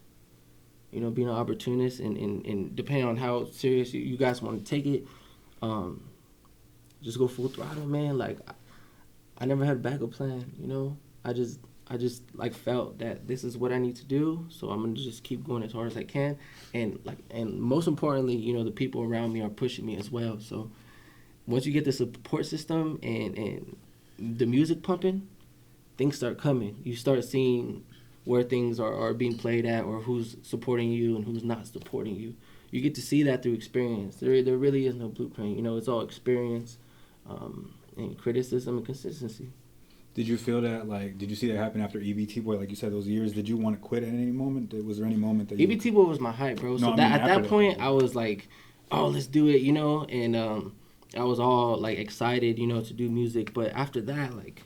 You know, being an opportunist and depending on how serious you guys want to take it, just go full throttle, man. Like I never had a backup plan, you know. I just like felt that this is what I need to do, so I'm gonna just keep going as hard as I can, and most importantly, you know, the people around me are pushing me as well. So once you get the support system and the music pumping, things start coming. You start seeing where things are being played at or who's supporting you and who's not supporting you. You get to see that through experience. There really is no blueprint. You know, it's all experience and criticism and consistency. Did you feel that, like, did you see that happen after EBT Boy? Like you said, those years, did you want to quit at any moment? Was there any moment that you... EBT Boy was my hype, bro. So No, I mean, at after that point, I was like, oh, let's do it, you know? And I was all, like, excited, you know, to do music. But after that, like,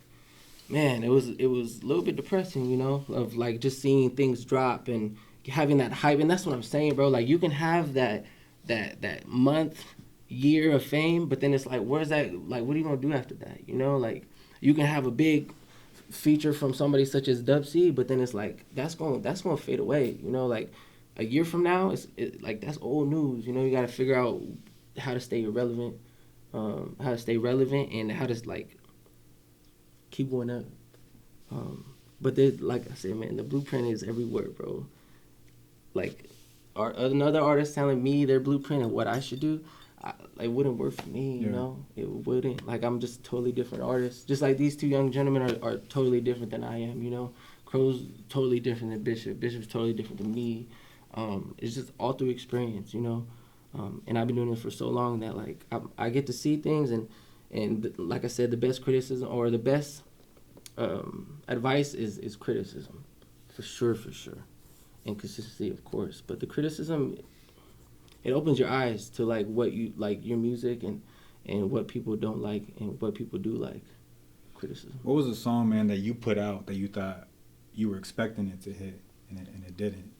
man, it was a little bit depressing, you know, of, like, just seeing things drop and having that hype. And that's what I'm saying, bro. Like, you can have that month, year of fame, but then it's like, where's that, like, what are you going to do after that, you know? Like, you can have a big feature from somebody such as Dezzy, but then it's like that's going to fade away. You know, like a year from now, like that's old news. You know, you got to figure out how to stay relevant, and how to like keep going up. But like I said, man, the blueprint is everywhere, bro. Like, another artist telling me their blueprint and what I should do. It wouldn't work for me, you know? It wouldn't. Like, I'm just a totally different artist. Just like these 2 young gentlemen are totally different than I am, you know? Crow's totally different than Bishop. Bishop's totally different than me. It's just all through experience, you know? And I've been doing this for so long that, like, I get to see things and like I said, the best criticism or the best advice is criticism. for sure, and consistency, of course. But the criticism, it opens your eyes to like what you like your music and what people don't like and what people do like. Criticism. What was a song, man, that you put out that you thought you were expecting it to hit and it didn't?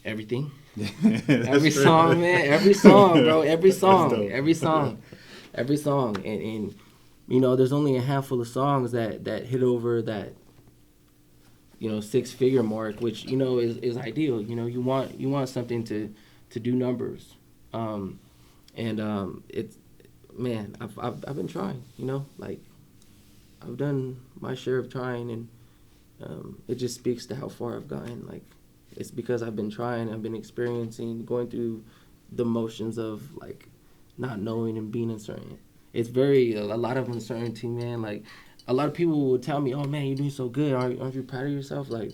Everything. That's Every fair. song, man. Every song, bro. Every That's song. dope. Every song. And you know, there's only a handful of songs that hit over that, you know, 6-figure mark, which, you know, is ideal. You know, you want something to do numbers. It's, man, I've been trying, you know, like I've done my share of trying, and it just speaks to how far I've gotten. Like, it's because I've been trying, I've been experiencing, going through the motions of like not knowing and being uncertain. It's a lot of uncertainty, man. Like, a lot of people will tell me, "Oh man, you're doing so good. Aren't you proud of yourself?" Like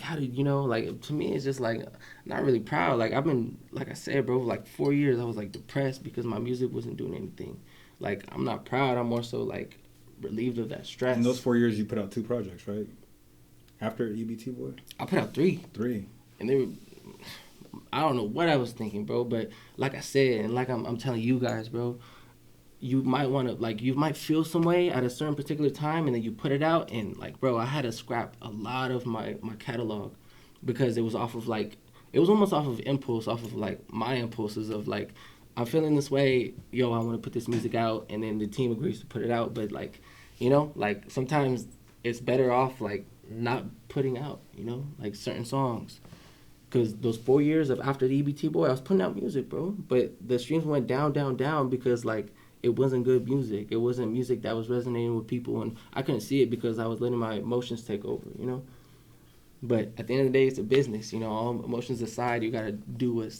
how did you know? Like, to me, it's just like not really proud. Like, I've been, like I said, bro, like 4 years I was like depressed because my music wasn't doing anything. Like, I'm not proud. I'm more so like relieved of that stress. In those 4 years, you put out 2 projects, right? After EBT Boy? I put out 3. 3. And they were, I don't know what I was thinking, bro. But like I said, and like I'm telling you guys, bro, you might want to, like, you might feel some way at a certain particular time, and then you put it out, and like, bro, I had to scrap a lot of my catalog because it was off of like, it was almost off of impulse, off of like my impulses of like, I'm feeling this way, yo, I want to put this music out, and then the team agrees to put it out. But like, you know, like sometimes it's better off like not putting out, you know, like certain songs. Because those 4 years of after the EBT Boy, I was putting out music, bro. But the streams went down because like it wasn't good music. It wasn't music that was resonating with people, and I couldn't see it because I was letting my emotions take over, you know. But at the end of the day, it's a business, you know. All emotions aside, you gotta do what's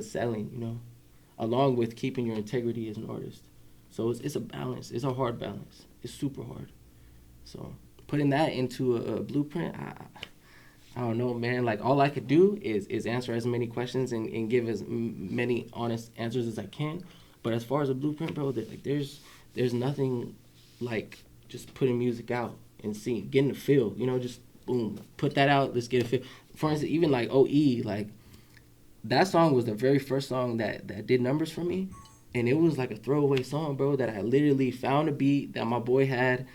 selling, you know, along with keeping your integrity as an artist. So it's a balance. It's a hard balance. It's super hard. So putting that into a blueprint, I don't know, man. Like, all I could do is answer as many questions and give as many honest answers as I can. But as far as a blueprint, bro, there's nothing like just putting music out and getting a feel. You know, just boom, put that out. Let's get a feel. For instance, even like OE, like that song was the very first song that did numbers for me, and it was like a throwaway song, bro. That I literally found a beat that my boy had,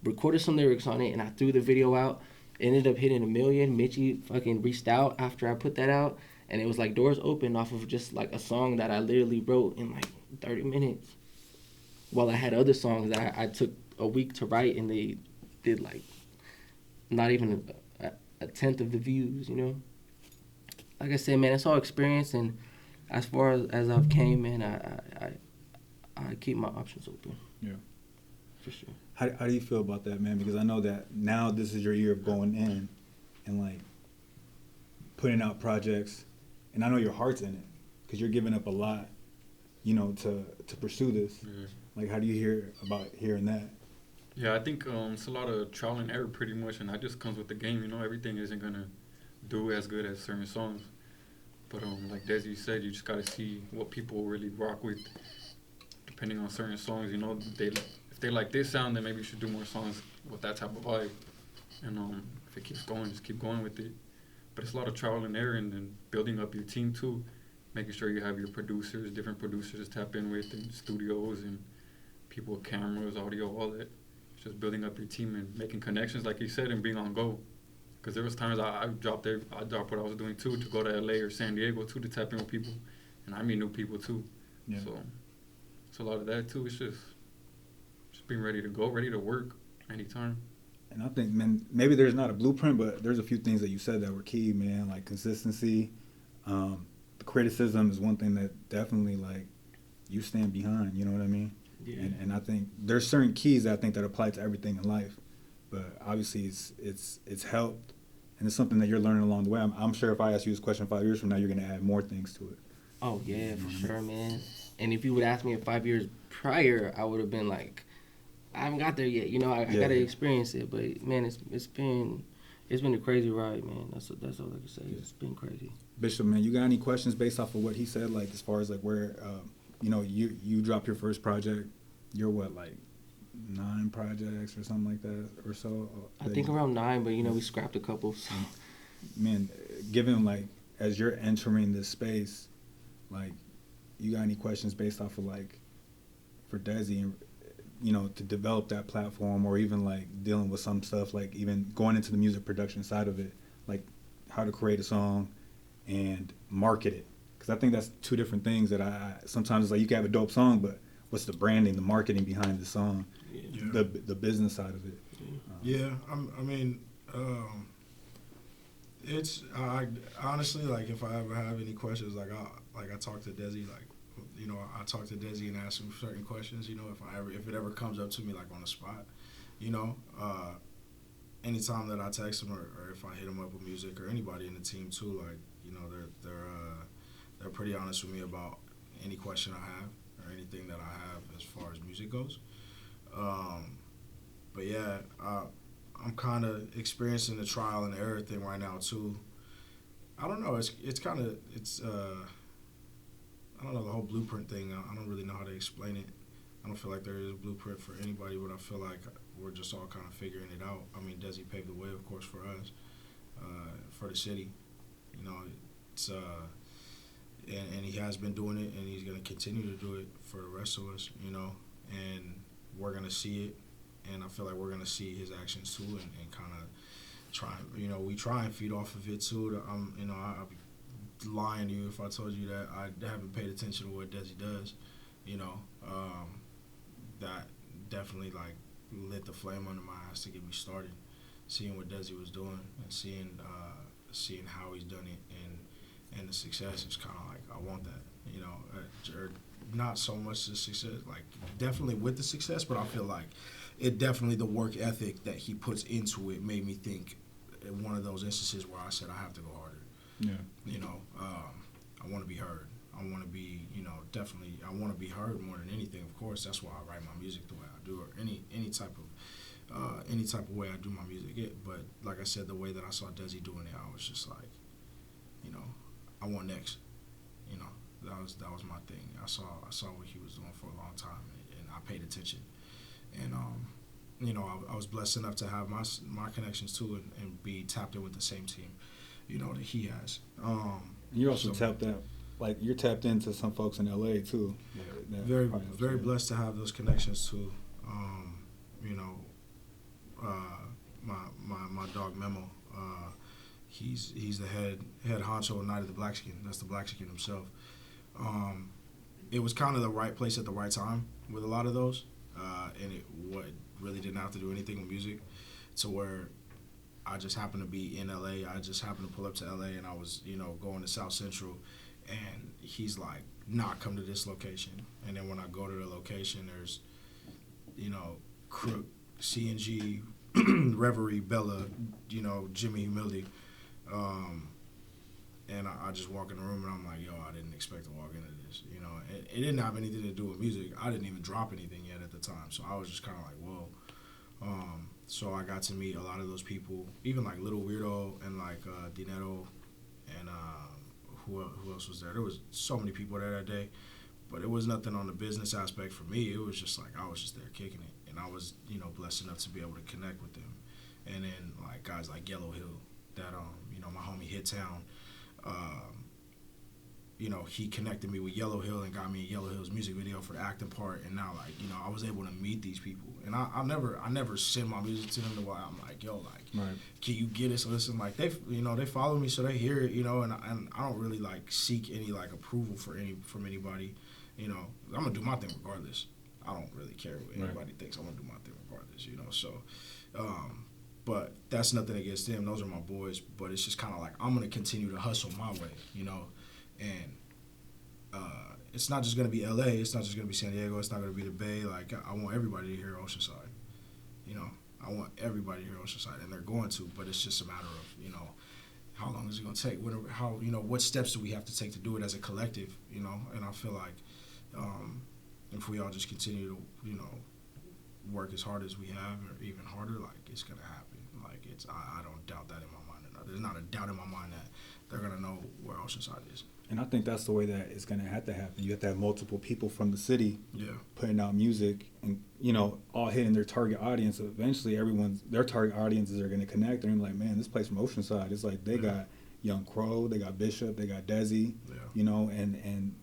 recorded some lyrics on it, and I threw the video out. Ended up hitting 1 million. Mitchie fucking reached out after I put that out, and it was like doors open off of just like a song that I literally wrote in like 30 minutes. While I had other songs that I took a week to write, and they did like not even a tenth of the views, you know? Like I said, man, it's all experience, and as far as I've came, man, I keep my options open. Yeah. For sure. How do you feel about that, man? Because I know that now this is your year of going in and like putting out projects, and I know your heart's in it because you're giving up a lot, you know, to pursue this. Yeah. Like, how do you hear about hearing that? Yeah, I think it's a lot of trial and error pretty much, and that just comes with the game. You know, everything isn't gonna do as good as certain songs. But like Dezzy said, you just gotta see what people really rock with, depending on certain songs. You know, if they like this sound, then maybe you should do more songs with that type of vibe. And if it keeps going, just keep going with it. But it's a lot of trial and error, and then building up your team too, making sure you have your producers, different producers to tap in with, and studios and people with cameras, audio, all that. Just building up your team and making connections, like you said, and being on go. Because there was times I dropped what I was doing too to go to LA or San Diego too to tap in with people, and I meet new people too. Yeah. So it's a lot of that too. It's just being ready to go, ready to work anytime. And I think, man, maybe there's not a blueprint, but there's a few things that you said that were key, man. Like consistency, the criticism is one thing that definitely like you stand behind. You know what I mean? Yeah. And I think there's certain keys that I think that apply to everything in life, but obviously it's helped, and it's something that you're learning along the way. I'm sure if I ask you this question 5 years from now, you're gonna add more things to it. Oh yeah, for sure, man. And if you would ask me 5 years prior, I would have been like, I haven't got there yet. You know, I gotta experience it. But man, it's been a crazy ride, man. That's all I can say. It's been crazy. Bishop, man, you got any questions based off of what he said, like as far as like where, you know, you dropped your first project, you're what, like 9 projects or something like that or so. I think around 9, but we scrapped a couple. So. Man, given like as you're entering this space, like, you got any questions based off of like for Dezzy, to develop that platform, or even like dealing with some stuff, like even going into the music production side of it, like how to create a song and market it? Because I think that's two different things that I sometimes it's like you can have a dope song, but what's the branding, the marketing behind the song, the business side of it? It's honestly, like, if I ever have any questions, like I talk to Dezzy, like, I talk to Dezzy and ask him certain questions. If it ever comes up to me, like, on the spot, anytime that I text him, or if I hit him up with music, or anybody in the team too, like, they're pretty honest with me about any question I have or anything that I have as far as music goes. But yeah, I'm kind of experiencing the trial and error thing right now too. I don't know. It's kind of I don't know, the whole blueprint thing. I don't really know how to explain it. I don't feel like there is a blueprint for anybody, but I feel like we're just all kind of figuring it out. I mean, Dezzy paved the way, of course, for us, for the city. It's and he has been doing it, and he's going to continue to do it for the rest of us. And we're going to see it, and I feel like we're going to see his actions too, and kind of try. We try and feed off of it too. I'd be lying to you if I told you that I haven't paid attention to what Dezzy does. That definitely like lit the flame under my ass to get me started. Seeing what Dezzy was doing and seeing how he's done it, and the success is kind of like, I want that. Or not so much the success, like definitely with the success, but I feel like it definitely, the work ethic that he puts into it made me think in one of those instances where I said I have to go harder. Yeah. I want to be heard. I want to be, definitely, I want to be heard more than anything. Of course, that's why I write my music the way I do, or any type of way I do my music. But like I said, the way that I saw Dezzy doing it, I was just like, I want next. That was my thing. I saw what he was doing for a long time, and I paid attention. And I was blessed enough to have my connections too, and be tapped in with the same team, that he has. You're also tapped out. Like, you're tapped into some folks in LA too. Very blessed to have those connections too. My dog Memo, he's the head honcho of Night of the Blackskin. That's the Blackskin himself. It was kind of the right place at the right time with a lot of those, and it really didn't have to do anything with music, to where I just happened to be in LA. I just happened to pull up to LA, and I was, going to South Central, and he's like, "Nah, come to this location." And then when I go to the location, there's, Crook, CNG, Reverie, Bella, Jimmy Humility, and I just walk in the room, and I'm like, "Yo, I didn't expect to walk into this." It didn't have anything to do with music. I didn't even drop anything yet at the time, so I was just kind of like, "Whoa." So I got to meet a lot of those people, even like Little Weirdo and like Dinero, and who else was there? There was so many people there that day, but it was nothing on the business aspect for me. It was just like I was just there kicking it, and I was blessed enough to be able to connect with them, and then like guys like Yellow Hill, that my homie Hit Town. He connected me with Yellow Hill and got me in Yellow Hill's music video for the acting part, and now like I was able to meet these people, and I never send my music to them to where I'm like, "Yo, like, right, can you get us?" Listen, like they follow me, so they hear it, and I don't really like seek any like approval from anybody, I'm gonna do my thing regardless. I don't really care what anybody thinks. I'm gonna do my thing regardless, So, but that's nothing against them. Those are my boys. But it's just kind of like I'm gonna continue to hustle my way, and it's not just gonna be LA. It's not just gonna be San Diego. It's not gonna be the Bay. Like I want everybody to hear Oceanside. I want everybody to hear Oceanside, and they're going to. But it's just a matter of how long is it gonna take? What steps do we have to take to do it as a collective? And I feel like if we all just continue to work as hard as we have, or even harder, like it's gonna happen. Like I don't doubt that in my mind. There's not a doubt in my mind that they're gonna know where Oceanside is. And I think that's the way that it's going to have to happen. You have to have multiple people from the city putting out music and you know, all hitting their target audience. Eventually, their target audiences are going to connect. And like, man, this place from Oceanside, it's like they got Young Crow, they got Bishop, they got Dezzy, you know, and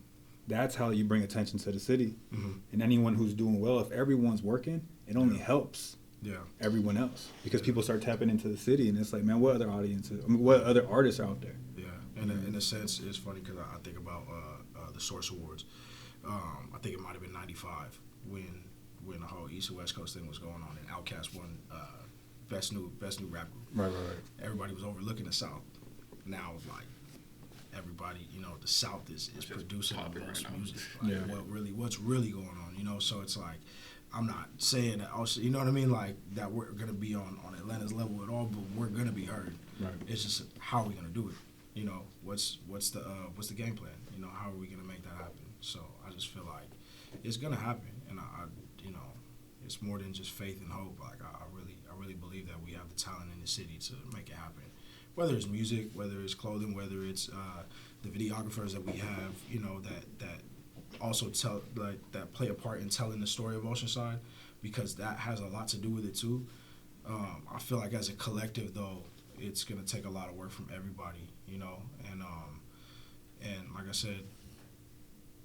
that's how you bring attention to the city. And anyone who's doing well, if everyone's working, it only helps everyone else, because people start tapping into the city, and it's like, man, what other audiences? I mean, what other artists are out there? Yeah, and in a sense, it's funny because I think about the Source Awards. I think it might have been '95 when the whole East and West Coast thing was going on, and Outkast won best new rap group. Right. Everybody was overlooking the South. Now, like, everybody, you know, the South is producing the most music. Like, what's really going on, you know? So it's like, I'm not saying that also, you know what I mean, like that we're gonna be on Atlanta's level at all, but we're gonna be heard. Right. It's just how are we gonna do it? You know, what's the game plan? You know, how are we gonna make that happen? So I just feel like it's gonna happen, and I you know, it's more than just faith and hope. Like I really believe that we have the talent in the city to make it happen. Whether it's music, whether it's clothing, whether it's the videographers that we have, you know, that also that play a part in telling the story of Oceanside, because that has a lot to do with it too. I feel like as a collective though, it's gonna take a lot of work from everybody, you know, and like I said,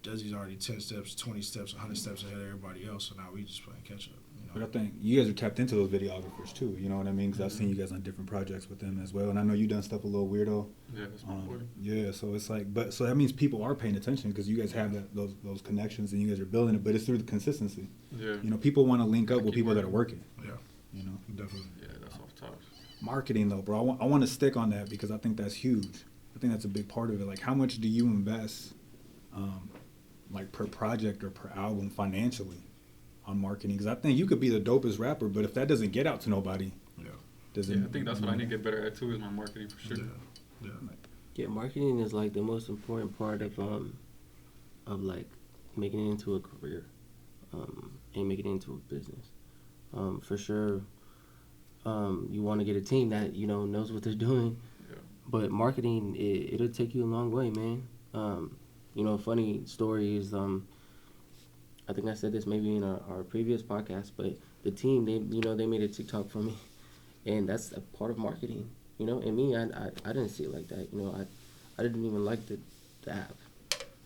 Dezzy's already 10 steps, 20 steps, 100 steps ahead of everybody else, so now we just playing catch up. You know? But I think you guys are tapped into those videographers too, you know what I mean? Because I've seen you guys on different projects with them as well, and I know you've done stuff a little weirdo. Yeah, that's important. Yeah, so it's like, but so that means people are paying attention because you guys have those connections and you guys are building it, but it's through the consistency. Yeah. You know, people want to link up with people that are working. Yeah. You know, Definitely. Yeah, that's off top. marketing though, bro. I want to stick on that because I think that's huge. I think that's a big part of it. Like, how much do you invest, like per project or per album financially, on marketing? Because I think you could be the dopest rapper, but if that doesn't get out to nobody, doesn't. I think that's what I need to get better at too, is my marketing for sure. Yeah, marketing is like the most important part of like making it into a career, and making it into a business. For sure, you want to get a team that, you know, knows what they're doing. Yeah. But marketing, it'll take you a long way, man. You know, funny story is, I think I said this maybe in our previous podcast, but the team, they made a TikTok for me, and that's a part of marketing. You know, and me, I didn't see it like that. You know, I didn't even like the app.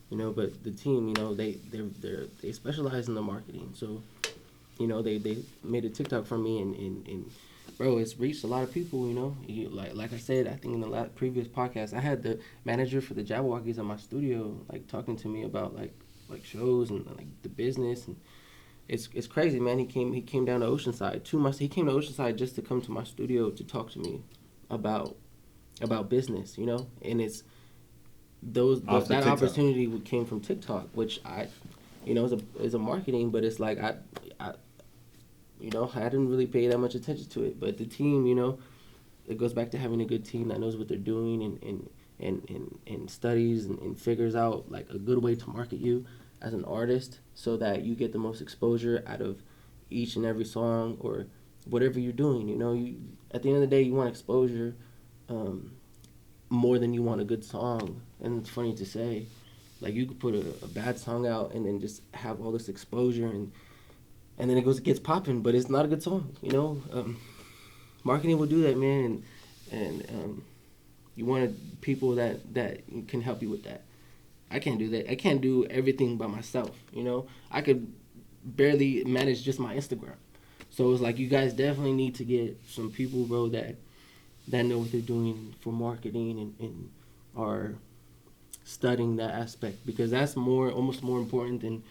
You know, but the team, you know, they specialize in the marketing. So, you know, they made a TikTok for me, and bro, it's reached a lot of people. You know, like I said, I think in the previous podcast, I had the manager for the Jabberwockies in my studio, like talking to me about like shows and like the business, and it's crazy, man. He came down to Oceanside he came to Oceanside just to come to my studio to talk to me about business, you know, and it's that opportunity came from TikTok, which I, you know, is a marketing, but it's like I you know, I didn't really pay that much attention to it, but the team, you know, it goes back to having a good team that knows what they're doing and studies and figures out like a good way to market you as an artist so that you get the most exposure out of each and every song or whatever you're doing. You know, at the end of the day, you want exposure more than you want a good song. And it's funny to say, like, you could put a bad song out and then just have all this exposure and then it gets popping, but it's not a good song. You know, marketing will do that, man, and you want people that can help you with that. I can't do that. I can't do everything by myself. You know, I could barely manage just my Instagram. So it's like, you guys definitely need to get some people, bro, that know what they're doing for marketing and are studying that aspect, because that's almost more important than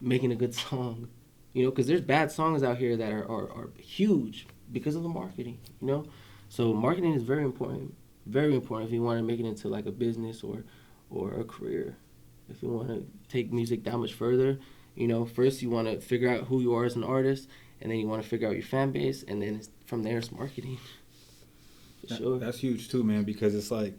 making a good song. You know, because there's bad songs out here that are huge because of the marketing, you know? So marketing is very important if you want to make it into like a business or a career. If you want to take music that much further, you know, first you want to figure out who you are as an artist, and then you want to figure out your fan base, and then from there it's marketing. Sure. That's huge too, man, because it's like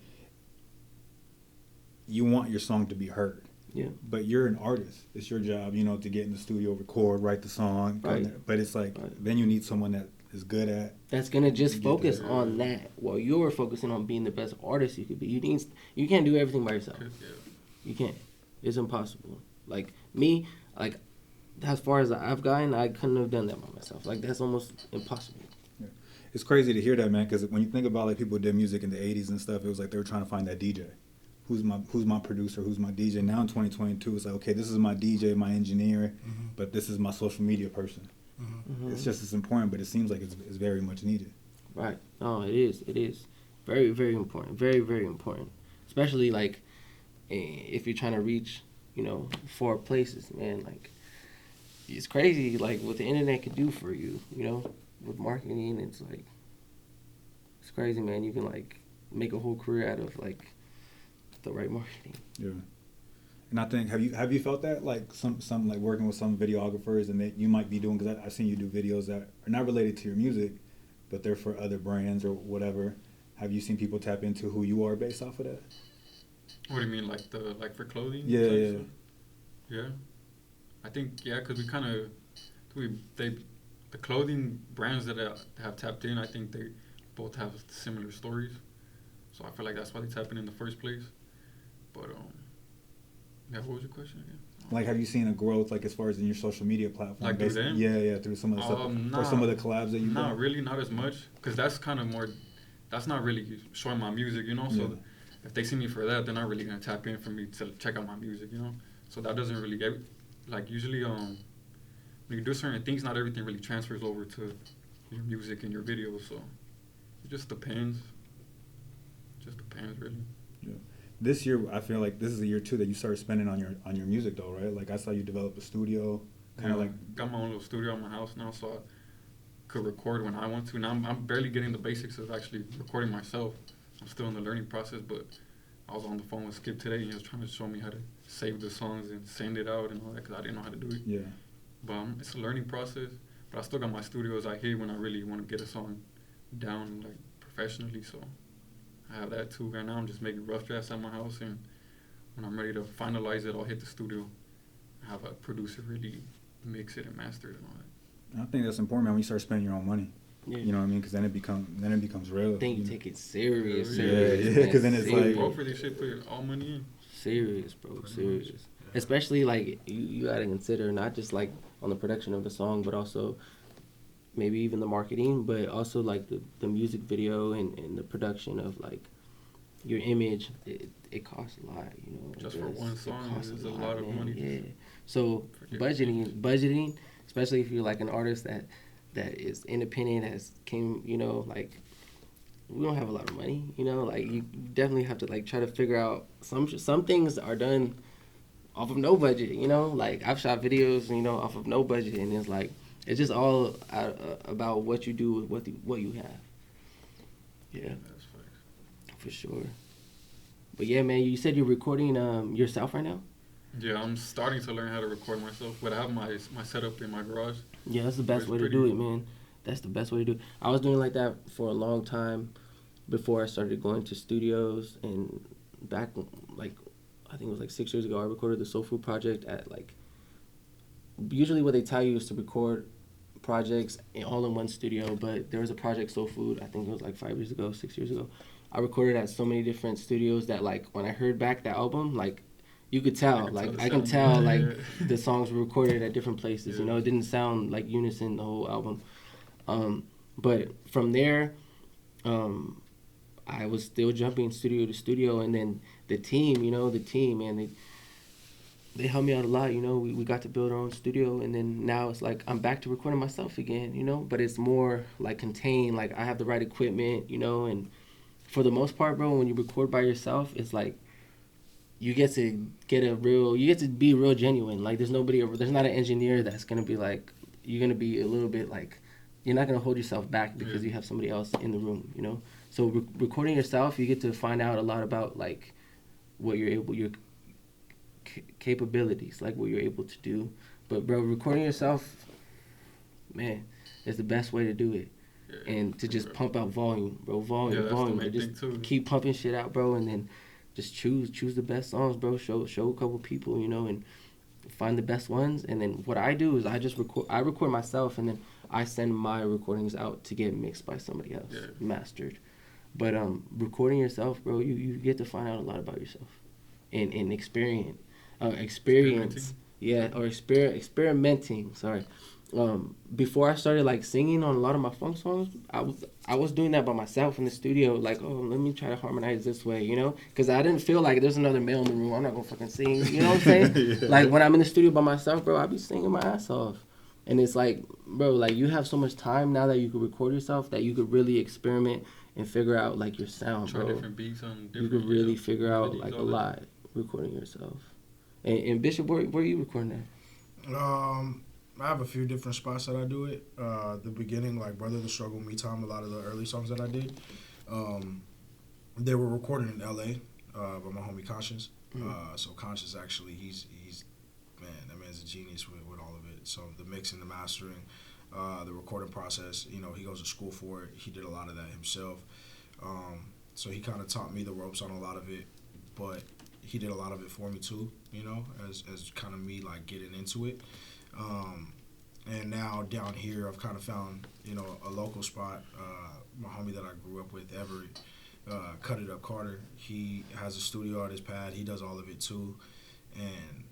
you want your song to be heard. Yeah. But you're an artist. It's your job, you know, to get in the studio, record, write the song. Right. But it's like, then you need someone that is good at. That's gonna just focus on that while you're focusing on being the best artist you could be. You can't do everything by yourself. Yeah. You can't. It's impossible. Like me, like as far as I've gotten, I couldn't have done that by myself. Like that's almost impossible. It's crazy to hear that, man, because when you think about like people who did music in the 80s and stuff, it was like they were trying to find that DJ. Who's my producer, who's my DJ. Now in 2022, it's like, okay, this is my DJ, my engineer, but this is my social media person. It's just as important, but it seems like it's very much needed. Right. No, it is. It is very, very important. Very, very important. Especially like if you're trying to reach, far places, man. Like it's crazy, like what the internet could do for you, with marketing. It's like it's crazy, man. You can like make a whole career out of like the right marketing. Yeah. And I think have you felt that like some like working with some videographers and that you might be doing, because I've seen you do videos that are not related to your music, but they're for other brands or whatever. Have you seen people tap into who you are based off of that? What do you mean, like for clothing? Yeah. Yeah. I think because the clothing brands that have tapped in, I think they both have similar stories, so I feel like that's why they tap in the first place. But what was your question again? Like, have you seen a growth, like, as far as in your social media platform? Like through them? Yeah, through some of the stuff, or some of the collabs that you've done? Not really, not as much, because that's kind of more, that's not really showing my music, so if they see me for that, they're not really going to tap in for me to check out my music, so that doesn't really get, like, usually, when you do certain things, not everything really transfers over to your music and your videos, so it just depends. Really. Yeah. This year, I feel like this is the year too that you started spending on your music though, right? Like I saw you develop a studio, kind of like got my own little studio in my house now, so I could record when I want to. Now I'm barely getting the basics of actually recording myself. I'm still in the learning process, but I was on the phone with Skip today, and he was trying to show me how to save the songs and send it out and all that, because I didn't know how to do it. Yeah. But it's a learning process. But I still got my studios out here when I really want to get a song down like professionally, so I have that too. Right now I'm just making rough drafts at my house, and when I'm ready to finalize it, I'll hit the studio, have a producer really mix it and master it and all that. I think that's important, man, when you start spending your own money. Yeah. You know what I mean? Because then it becomes real. I think you take it serious. Yeah, because then it's serious. like, bro, for this shit, put all money in. Serious, bro, serious. Especially like you gotta consider not just like on the production of the song, but also maybe even the marketing, but also like the music video and the production of like your image. It costs a lot, Just for one song is a lot of money. Yeah. So budgeting, especially if you're like an artist that is independent, like we don't have a lot of money, like you definitely have to like try to figure out some things are done off of no budget, like I've shot videos, off of no budget, and it's like it's just all about what you do with what you have. Yeah, That's facts. for sure. But yeah, man, you said you're recording yourself right now? Yeah, I'm starting to learn how to record myself, but I have my setup in my garage. Yeah, that's the best way to do it, man. That's the best way to do it. I was doing like that for a long time before I started going to studios, and back like I think it was like 6 years ago, I recorded the Soul Food project at like, usually what they tell you is to record projects all in one studio, but there was a project Soul Food, I think it was like 6 years ago. I recorded at so many different studios that like when I heard back the album, like you could tell, I can tell like the songs were recorded at different places, it didn't sound like unison the whole album. But from there, I was still jumping studio to studio, and then the team, man, they helped me out a lot, we got to build our own studio, and then now it's like I'm back to recording myself again, but it's more like contained, like I have the right equipment, and for the most part, bro, when you record by yourself, it's like you get to be real genuine. Like there's not an engineer that's gonna be like, you're gonna be a little bit like, you're not gonna hold yourself back because you have somebody else in the room, So recording yourself, you get to find out a lot about like what your capabilities, like what you're able to do. But bro, recording yourself, man, is the best way to do it. And to just pump out volume, bro, volume. To just keep pumping shit out, bro, and then just choose the best songs, bro. Show a couple people, and find the best ones. And then what I do is I record myself, and then I send my recordings out to get mixed by somebody else, mastered. But recording yourself, bro, you get to find out a lot about yourself, and experience or experimenting. Sorry. Before I started like singing on a lot of my funk songs, I was doing that by myself in the studio. Like, oh, let me try to harmonize this way, you know, because I didn't feel like there's another male in the room. I'm not gonna fucking sing. You know what I'm saying? Yeah. Like when I'm in the studio by myself, bro, I be singing my ass off. And it's like, bro, like you have so much time now that you could record yourself that you could really experiment and figure out like your sound, Try bro. different beats on different. You could really know, figure out melodies, like a all that. lot recording yourself. And Bishop, where are you recording at? I have a few different spots that I do it. The beginning, like Brother the Struggle, Me Time, a lot of the early songs that I did, they were recorded in L.A. By my homie Conscience. So Conscience actually, he's man, that man's a genius with all of it. So the mixing, the mastering, the recording process, you know, he goes to school for it. He did a lot of that himself. So he kind of taught me the ropes on a lot of it, but he did a lot of it for me too, you know, as kind of me like getting into it. And now down here, I've kind of found, you know, a local spot. My homie that I grew up with, Everett, Cut It Up Carter. He has a studio at his pad. He does all of it too, and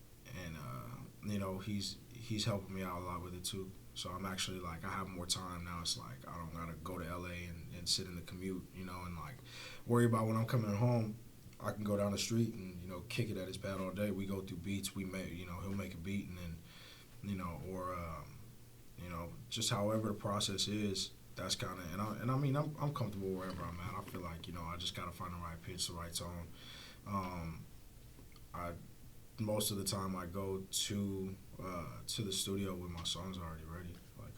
you know, he's helping me out a lot with it too. So I'm actually like, I have more time now. It's like I don't gotta go to LA and sit in the commute, you know, and like worry about when I'm coming home. I can go down the street and, you know, kick it at his pad all day. We go through beats. We make, you know, he'll make a beat and then, you know, or you know, just however the process is. That's kind of, and I mean, I'm comfortable wherever I'm at. I feel like, you know, I just gotta find the right pitch, the right tone. Most of the time I go to the studio with my songs already ready. Like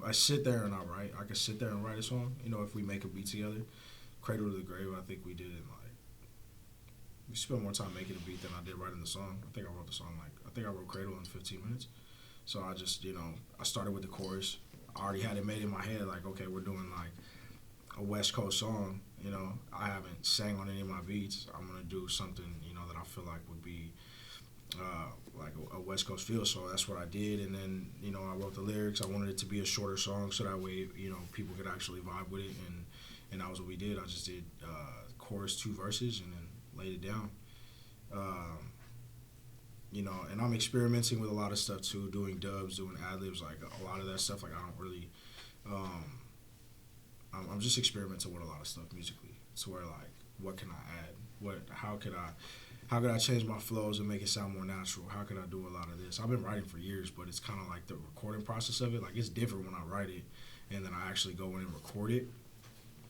I sit there and I write. I can sit there and write a song. You know, if we make a beat together, Cradle to the Grave, I think we did it like, we spent more time making a beat than I did writing the song. I think I wrote the song I wrote Cradle in 15 minutes. So I just, you know, I started with the chorus. I already had it made in my head, like, okay, we're doing like a West Coast song. You know, I haven't sang on any of my beats. I'm gonna do something, you know, that I feel like would be like a West Coast feel. So that's what I did. And then, you know, I wrote the lyrics. I wanted it to be a shorter song so that way, you know, people could actually vibe with it. And that was what we did. I just did chorus, 2 verses, and then laid it down. You know, and I'm experimenting with a lot of stuff too, doing dubs, doing ad-libs, like a lot of that stuff. Like I don't really, I'm just experimenting with a lot of stuff musically. To where like, what can I add? How could I change my flows and make it sound more natural? How could I do a lot of this? I've been writing for years, but it's kind of like the recording process of it. Like it's different when I write it, and then I actually go in and record it.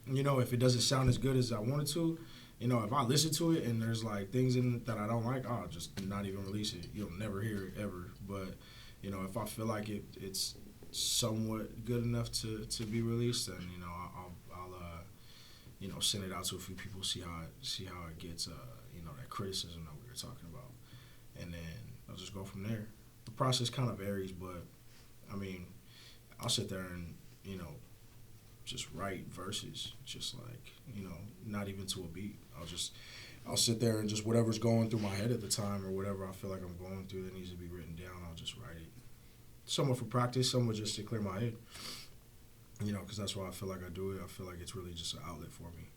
You know, if it doesn't sound as good as I want it to, you know, if I listen to it and there's like things in it that I don't like, I'll just not even release it. You'll never hear it ever. But, you know, if I feel like it's somewhat good enough to be released, then, you know, I'll you know, send it out to a few people, see how it gets, you know, that criticism that we were talking about. And then I'll just go from there. The process kind of varies, but, I mean, I'll sit there and, you know, just write verses, just like, you know, not even to a beat. I'll sit there and just whatever's going through my head at the time or whatever I feel like I'm going through that needs to be written down, I'll just write it. Somewhat for practice, somewhat just to clear my head. You know, because that's why I feel like I do it. I feel like it's really just an outlet for me.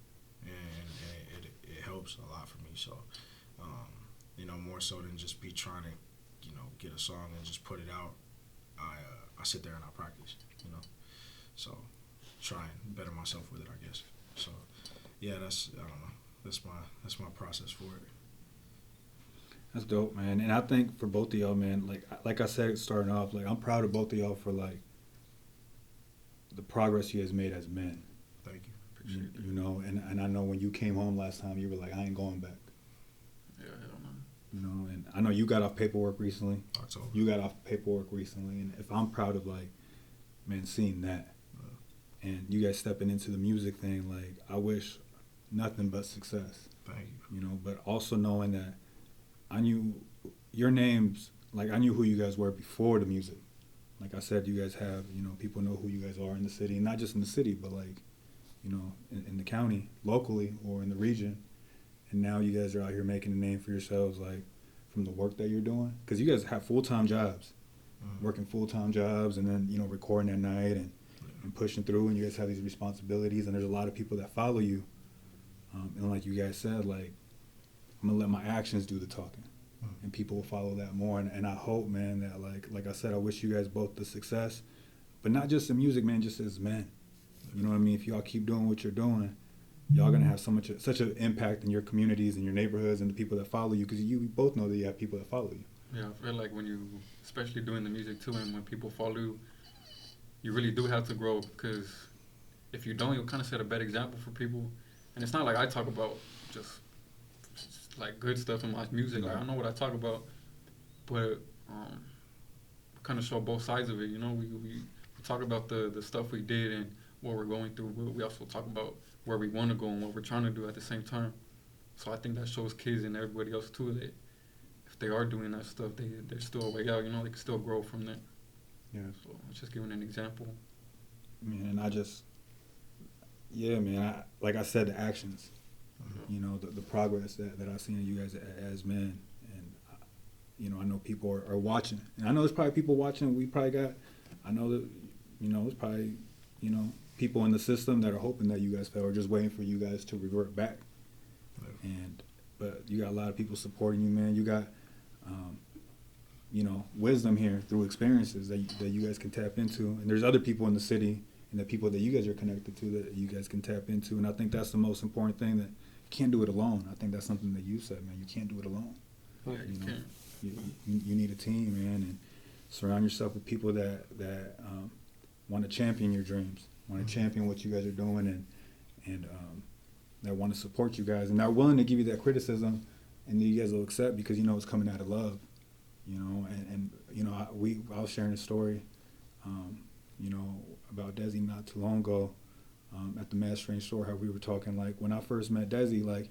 And it helps a lot for me. So, you know, more so than just be trying to, you know, get a song and just put it out, I sit there and I practice, you know. So, try and better myself with it, I guess. So, yeah, I don't know. That's my process for it. That's dope, man. And I think for both of y'all, man, like I said starting off, like I'm proud of both of y'all for like the progress you guys made as men. Thank you. Appreciate it. You know, and I know when you came home last time, you were like, I ain't going back. Yeah, I don't know. You know, and I know you got off paperwork recently. October. You got off paperwork recently, and if I'm proud of like, man, seeing that, and you guys stepping into the music thing, like I wish nothing but success. Thank you. You know, but also knowing that I knew your names, like I knew who you guys were before the music. Like I said, you guys have, you know, people know who you guys are in the city, not just in the city, but like, you know, in the county, locally, or in the region. And now you guys are out here making a name for yourselves, like from the work that you're doing, because you guys have full-time jobs, working full-time jobs, and then, you know, recording at night and pushing through, and you guys have these responsibilities, and there's a lot of people that follow you. And like you guys said, like, I'm gonna let my actions do the talking. and people will follow that more. And I hope, man, that like I said, I wish you guys both the success, but not just in music, man, just as men. You know what I mean? If y'all keep doing what you're doing, y'all gonna have such an impact in your communities and your neighborhoods and the people that follow you, because you both know that you have people that follow you. Yeah, I feel like when you, especially doing the music too, and when people follow you, you really do have to grow, because if you don't, you'll kind of set a bad example for people. And it's not like I talk about just like good stuff in my music. Like, I know what I talk about, but kind of show both sides of it. You know, we talk about the stuff we did and what we're going through. We also talk about where we want to go and what we're trying to do at the same time. So I think that shows kids and everybody else too that if they are doing that stuff, there's still a way out. You know, they can still grow from that. Yeah. So it's just giving an example. Man, like I said, the actions, you know, the progress that I see in you guys as men. And, you know, I know people are watching. And I know there's probably people watching. I know that, you know, there's probably, you know, people in the system that are hoping that you guys fail or just waiting for you guys to revert back. Yeah. But you got a lot of people supporting you, man. You got, you know, wisdom here through experiences that you guys can tap into. And there's other people in the city and the people that you guys are connected to that you guys can tap into. And I think that's the most important thing, that you can't do it alone. I think that's something that you said, man. You can't do it alone. Yeah, you know, can't. You need a team, man, and surround yourself with people that want to champion your dreams, want to champion what you guys are doing, and that want to support you guys, and are willing to give you that criticism, and you guys will accept because you know it's coming out of love, you know. And you know, I was sharing a story, you know, about Dezzy not too long ago, at the MadStrange store. How we were talking, like when I first met Dezzy, like,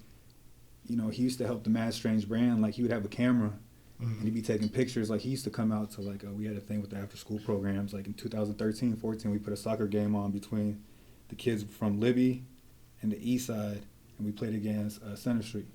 you know, he used to help the MadStrange brand. Like he would have a camera. And he'd be taking pictures. Like he used to come out to, like, we had a thing with the after school programs. Like in 2013, 14, we put a soccer game on between the kids from Libby and the East Side, and we played against Center Street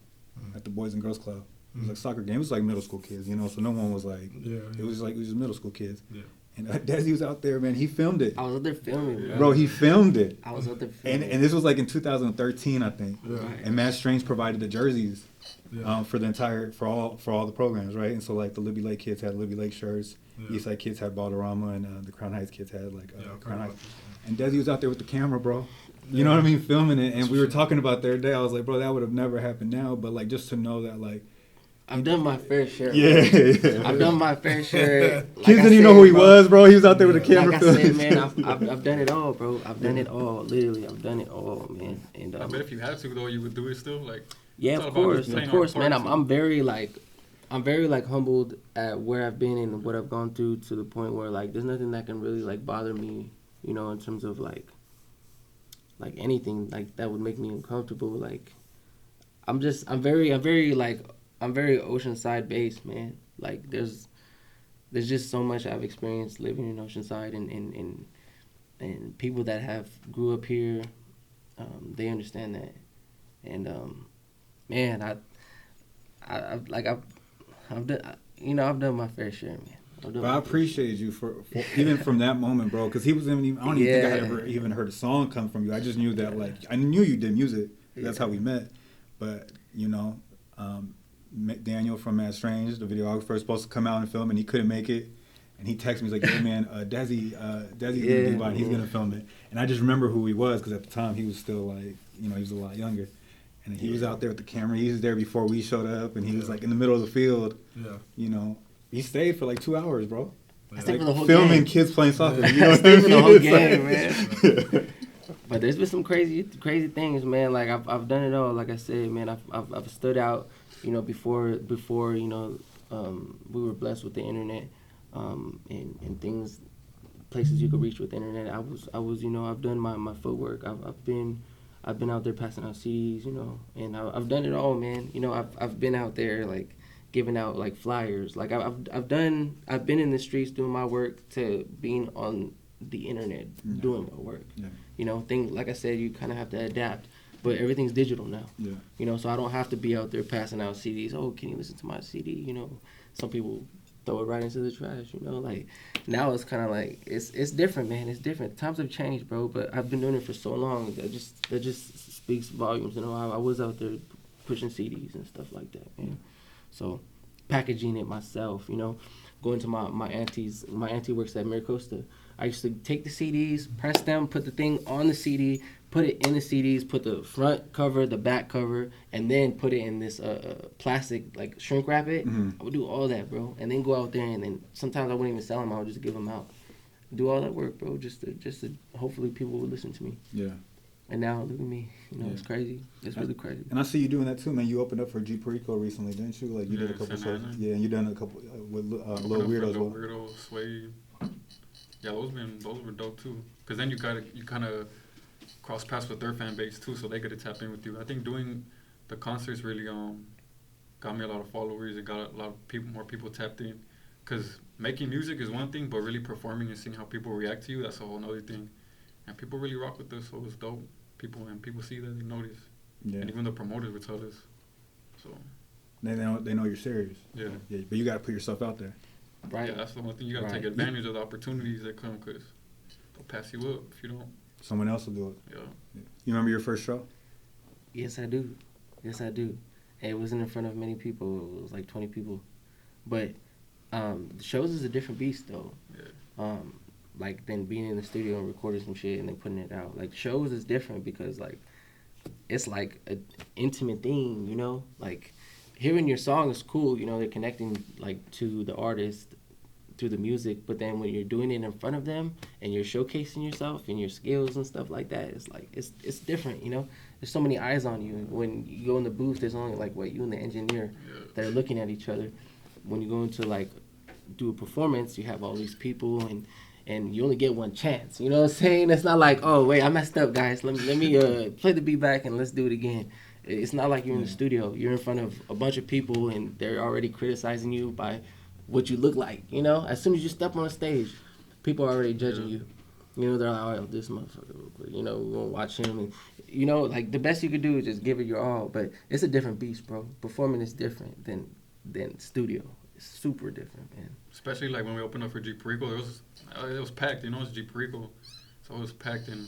at the Boys and Girls Club. It was like a soccer game. It was like middle school kids, you know. So no one was like, it was just middle school kids. Yeah. And Dezzy was out there, man. He filmed it. I was out there filming, bro. He filmed it. I was out there filming. And this was like in 2013, I think. Yeah. And MadStrange provided the jerseys. Yeah. For all the programs, right? And so like the Libby Lake kids had Libby Lake shirts, Eastside kids had Balderrama, and the Crown Heights kids had like Crown Heights. And Dezzy was out there with the camera, bro. You know what I mean, filming it. And we were talking about the other day. I was like, bro, that would have never happened now. But like just to know that, like, I've done my fair share. Yeah. I've done my fair share. Like kids didn't even know who he was, bro. He was out there with a camera. Like I said, man, I've done it all, bro. I've done it all. Literally, I've done it all, man. And I bet if you had to, though, you would do it still. Like, yeah, of course, man. I'm very humbled at where I've been and what I've gone through, to the point where like there's nothing that can really like bother me, you know, in terms of like anything like that would make me uncomfortable. Like I'm very Oceanside based, man. Like there's just so much I've experienced living in Oceanside, and people that have grew up here, they understand that. And man, I've done my fair share, man. But I appreciate you for even from that moment, bro, because he wasn't even. I don't even think I had ever even heard a song come from you. I just knew that, like, I knew you did music. That's how we met. But you know, Daniel from MadStrange, the videographer, was supposed to come out and film, and he couldn't make it. And he texted me, he's like, "Hey man, Dezzy's gonna be by, and he's gonna film it." And I just remember who he was, because at the time he was still like, you know, he was a lot younger. And he was out there with the camera. He was there before we showed up, and he was like in the middle of the field. Yeah. You know, he stayed for like 2 hours, bro. I stayed for the whole filming game. Kids playing soccer. You know, I stayed for the whole game, man. But there's been some crazy things, man. Like I've done it all. Like I said, man, I've stood out. You know, before you know, we were blessed with the internet, and things, places you could reach with the internet. I was, you know, I've done my footwork. I've been out there passing out CDs, you know, and I've done it all, man. You know, I've been out there like giving out like flyers. Like I've been in the streets doing my work to being on the internet doing my work. Yeah. You know, like I said, you kind of have to adapt, but everything's digital now. Yeah. You know, so I don't have to be out there passing out CDs. Oh, can you listen to my CD? You know, some people throw it right into the trash. You know, like now it's kind of like it's different, man. It's different. Times have changed, bro. But I've been doing it for so long that just speaks volumes. You know, I was out there pushing CDs and stuff like that, man. So, packaging it myself, you know, going to my auntie works at Maricosta. I used to take the CDs, press them, put the thing on the CD, put it in the CDs, put the front cover, the back cover, and then put it in this plastic, like shrink wrap it. Mhm. I would do all that, bro, and then go out there, and then sometimes I wouldn't even sell them. I would just give them out, do all that work, bro, just to hopefully people would listen to me. Yeah. And now look at me, you know, Yeah. It's crazy. It's really crazy. And I see you doing that too, man. You opened up for G Perico recently, didn't you? Like you did a Yeah, couple St. shows. Anna. Yeah, and you done a couple with Open Lil up Weirdo for as well. Lil Weirdo, Sway. Yeah, those were dope too. Cause then you kind of cross paths with their fan base too, so they get to tap in with you. I think doing the concerts really got me a lot of followers. It got a lot of more people tapped in. Cause making music is one thing, but really performing and seeing how people react to you, that's a whole nother thing. And people really rock with us, so it was dope. People see that, they notice. Yeah. And even the promoters would tell us. So They know you're serious. yeah. Yeah, but you got to put yourself out there. Right. Yeah, that's the one thing. You gotta Right. take advantage of the opportunities that come, cause they'll pass you up if you don't. Someone else will do it. Yeah. You remember your first show? Yes, I do. Yes, I do. And it wasn't in front of many people. It was like 20 people. But the shows is a different beast, though. Yeah. Like, than being in the studio and recording some shit and then putting it out. Like, shows is different because, like, it's like an intimate thing, you know? Like, hearing your song is cool, you know? They're connecting, like, to the artist through the music. But then when you're doing it in front of them and you're showcasing yourself and your skills and stuff like that, it's like, it's different, you know? There's so many eyes on you. When you go in the booth, there's only, like, you and the engineer that are looking at each other. When you go into, like, do a performance, you have all these people and you only get one chance. You know what I'm saying? It's not like, oh, wait, I messed up, guys. Let me play the beat back and let's do it again. It's not like you're in the studio. You're in front of a bunch of people and they're already criticizing you by what you look like, you know? As soon as you step on a stage, people are already judging you. You know, they're like, oh, this motherfucker real quick. You know, we're going to watch him. And, you know, like, the best you could do is just give it your all. But it's a different beast, bro. Performing is different than studio. It's super different, man. Especially like when we opened up for G Perico, it was packed. You know, it's G Perico, so it was packed, and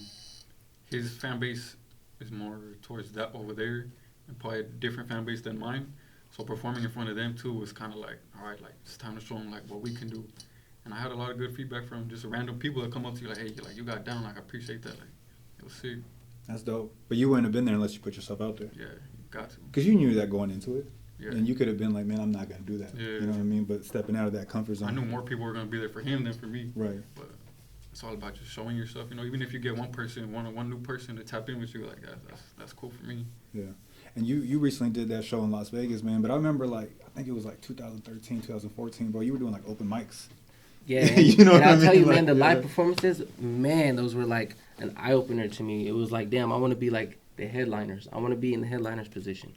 his fan base is more towards that over there, and probably a different fan base than mine. So performing in front of them too was kind of like, all right, like it's time to show them like what we can do. And I had a lot of good feedback from just random people that come up to you like, hey, like you got down, like I appreciate that, like it was sick. That's dope. But you wouldn't have been there unless you put yourself out there. Yeah, you got to. Because you knew that going into it. Yeah. And you could have been like, man, I'm not going to do that. Yeah. You know what I mean? But stepping out of that comfort zone. I knew more people were gonna be there for him than for me. Right. But it's all about just showing yourself. You know, even if you get one new person to tap in with you, like that's cool for me. Yeah. And you recently did that show in Las Vegas, man. But I remember, like, I think it was like 2013, 2014, bro. You were doing like open mics. Yeah, You know what and I I'll tell mean? you, man, Like, the live yeah. performances, man, those were like an eye opener to me. It was like, damn, I want to be like the headliners. I want to be in the headliners position.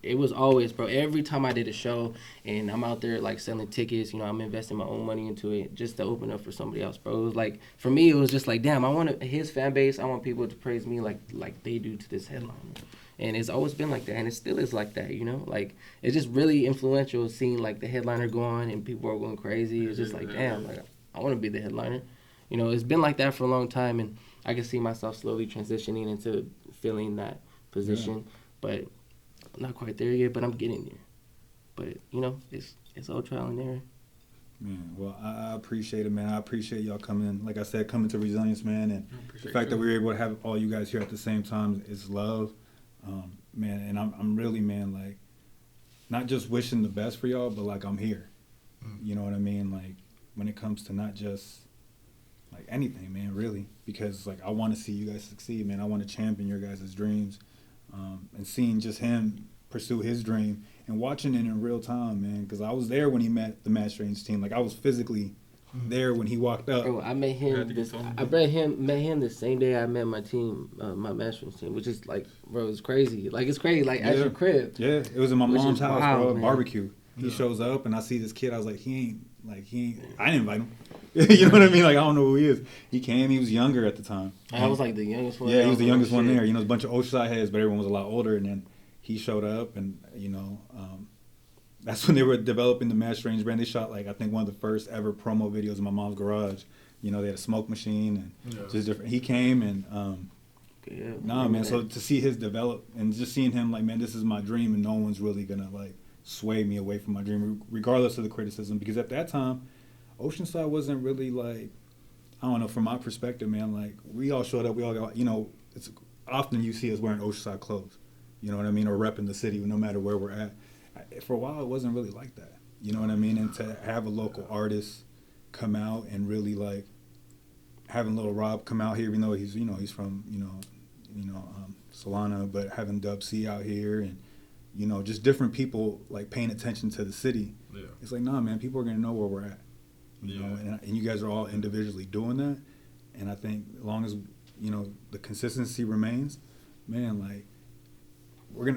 It was always, bro, every time I did a show and I'm out there like selling tickets, you know, I'm investing my own money into it just to open up for somebody else, bro. It was like, for me, it was just like, damn, I want his fan base. I want people to praise me like they do to this headliner. And it's always been like that, and it still is like that, you know? Like, it's just really influential seeing, like, the headliner go on and people are going crazy. It's just like, damn, like, I want to be the headliner. You know, it's been like that for a long time, and I can see myself slowly transitioning into filling that position. Yeah. But I'm not quite there yet, but I'm getting there. But, you know, it's all trial and error. Man, well, I appreciate it, man. I appreciate y'all coming, like I said, coming to Resilience, man. And the fact that we were able to have all you guys here at the same time is love. Man, and I'm really, man, like, not just wishing the best for y'all, but like I'm here. You know what I mean? Like, when it comes to not just like anything, man, really, because like I want to see you guys succeed, man. I want to champion your guys' dreams, and seeing just him pursue his dream and watching it in real time, man. Because I was there when he met the MadStrange team. Like I was physically there when he walked up. Bro, I met him. Met him the same day I met my team, my MadStrange team, which is like, bro, it's crazy. Like it's crazy. Like at your crib. Yeah, it was in my mom's house, bro. Man. Barbecue. He shows up and I see this kid. I was like, he ain't. I didn't invite him. You know what I mean? Like I don't know who he is. He came. He was younger at the time. I was like the youngest one. Yeah, he was the youngest one there. You know, a bunch of Oceanside heads, but everyone was a lot older. And then he showed up, and you know. That's when they were developing the MadStrange brand. They shot, like, I think one of the first ever promo videos in my mom's garage. You know, they had a smoke machine and just different. He came and, man, so to see his develop and just seeing him like, man, this is my dream and no one's really going to, like, sway me away from my dream, regardless of the criticism. Because at that time, Oceanside wasn't really like, I don't know, from my perspective, man, like, we all showed up, we all got, you know, it's often you see us wearing Oceanside clothes, you know what I mean, or repping the city no matter where we're at. For a while, it wasn't really like that, you know what I mean? And to have a local artist come out and really, like, having Lil Rob come out here, even though he's, you know, he's from, Solana, but having Dub C out here and, you know, just different people, like, paying attention to the city. Yeah. It's like, nah, man, people are going to know where we're at. You know, and you guys are all individually doing that. And I think as long as, you know, the consistency remains, man, like,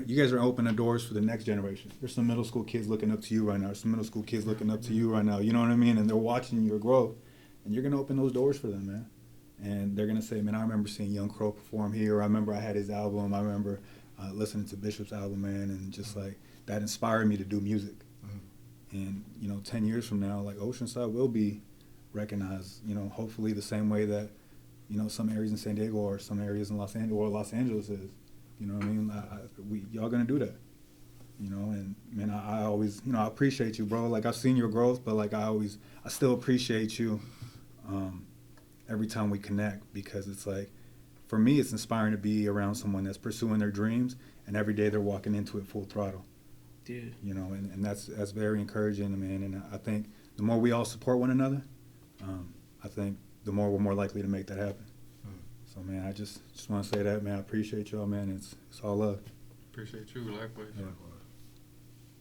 you guys are opening the doors for the next generation. There's some middle school kids looking up to you right now. There's some middle school kids looking up to you right now. You know what I mean? And they're watching your growth. And you're going to open those doors for them, man. And they're going to say, man, I remember seeing Young Crow perform here. I remember I had his album. I remember listening to Bishop's album, man. And just like, that inspired me to do music. And, you know, 10 years from now, like, Oceanside will be recognized, you know, hopefully the same way that, you know, some areas in San Diego or some areas in Los Angeles is. You know what I mean? Y'all gonna do that. You know, and, man, I always, you know, I appreciate you, bro. Like, I've seen your growth, but, like, I still appreciate you every time we connect, because it's like, for me, it's inspiring to be around someone that's pursuing their dreams and every day they're walking into it full throttle. Dude. You know, and that's very encouraging, man. And I think the more we all support one another, I think the more we're more likely to make that happen. So, man, I just want to say that, man. I appreciate y'all, man. It's all love. Appreciate you, likewise. Yeah.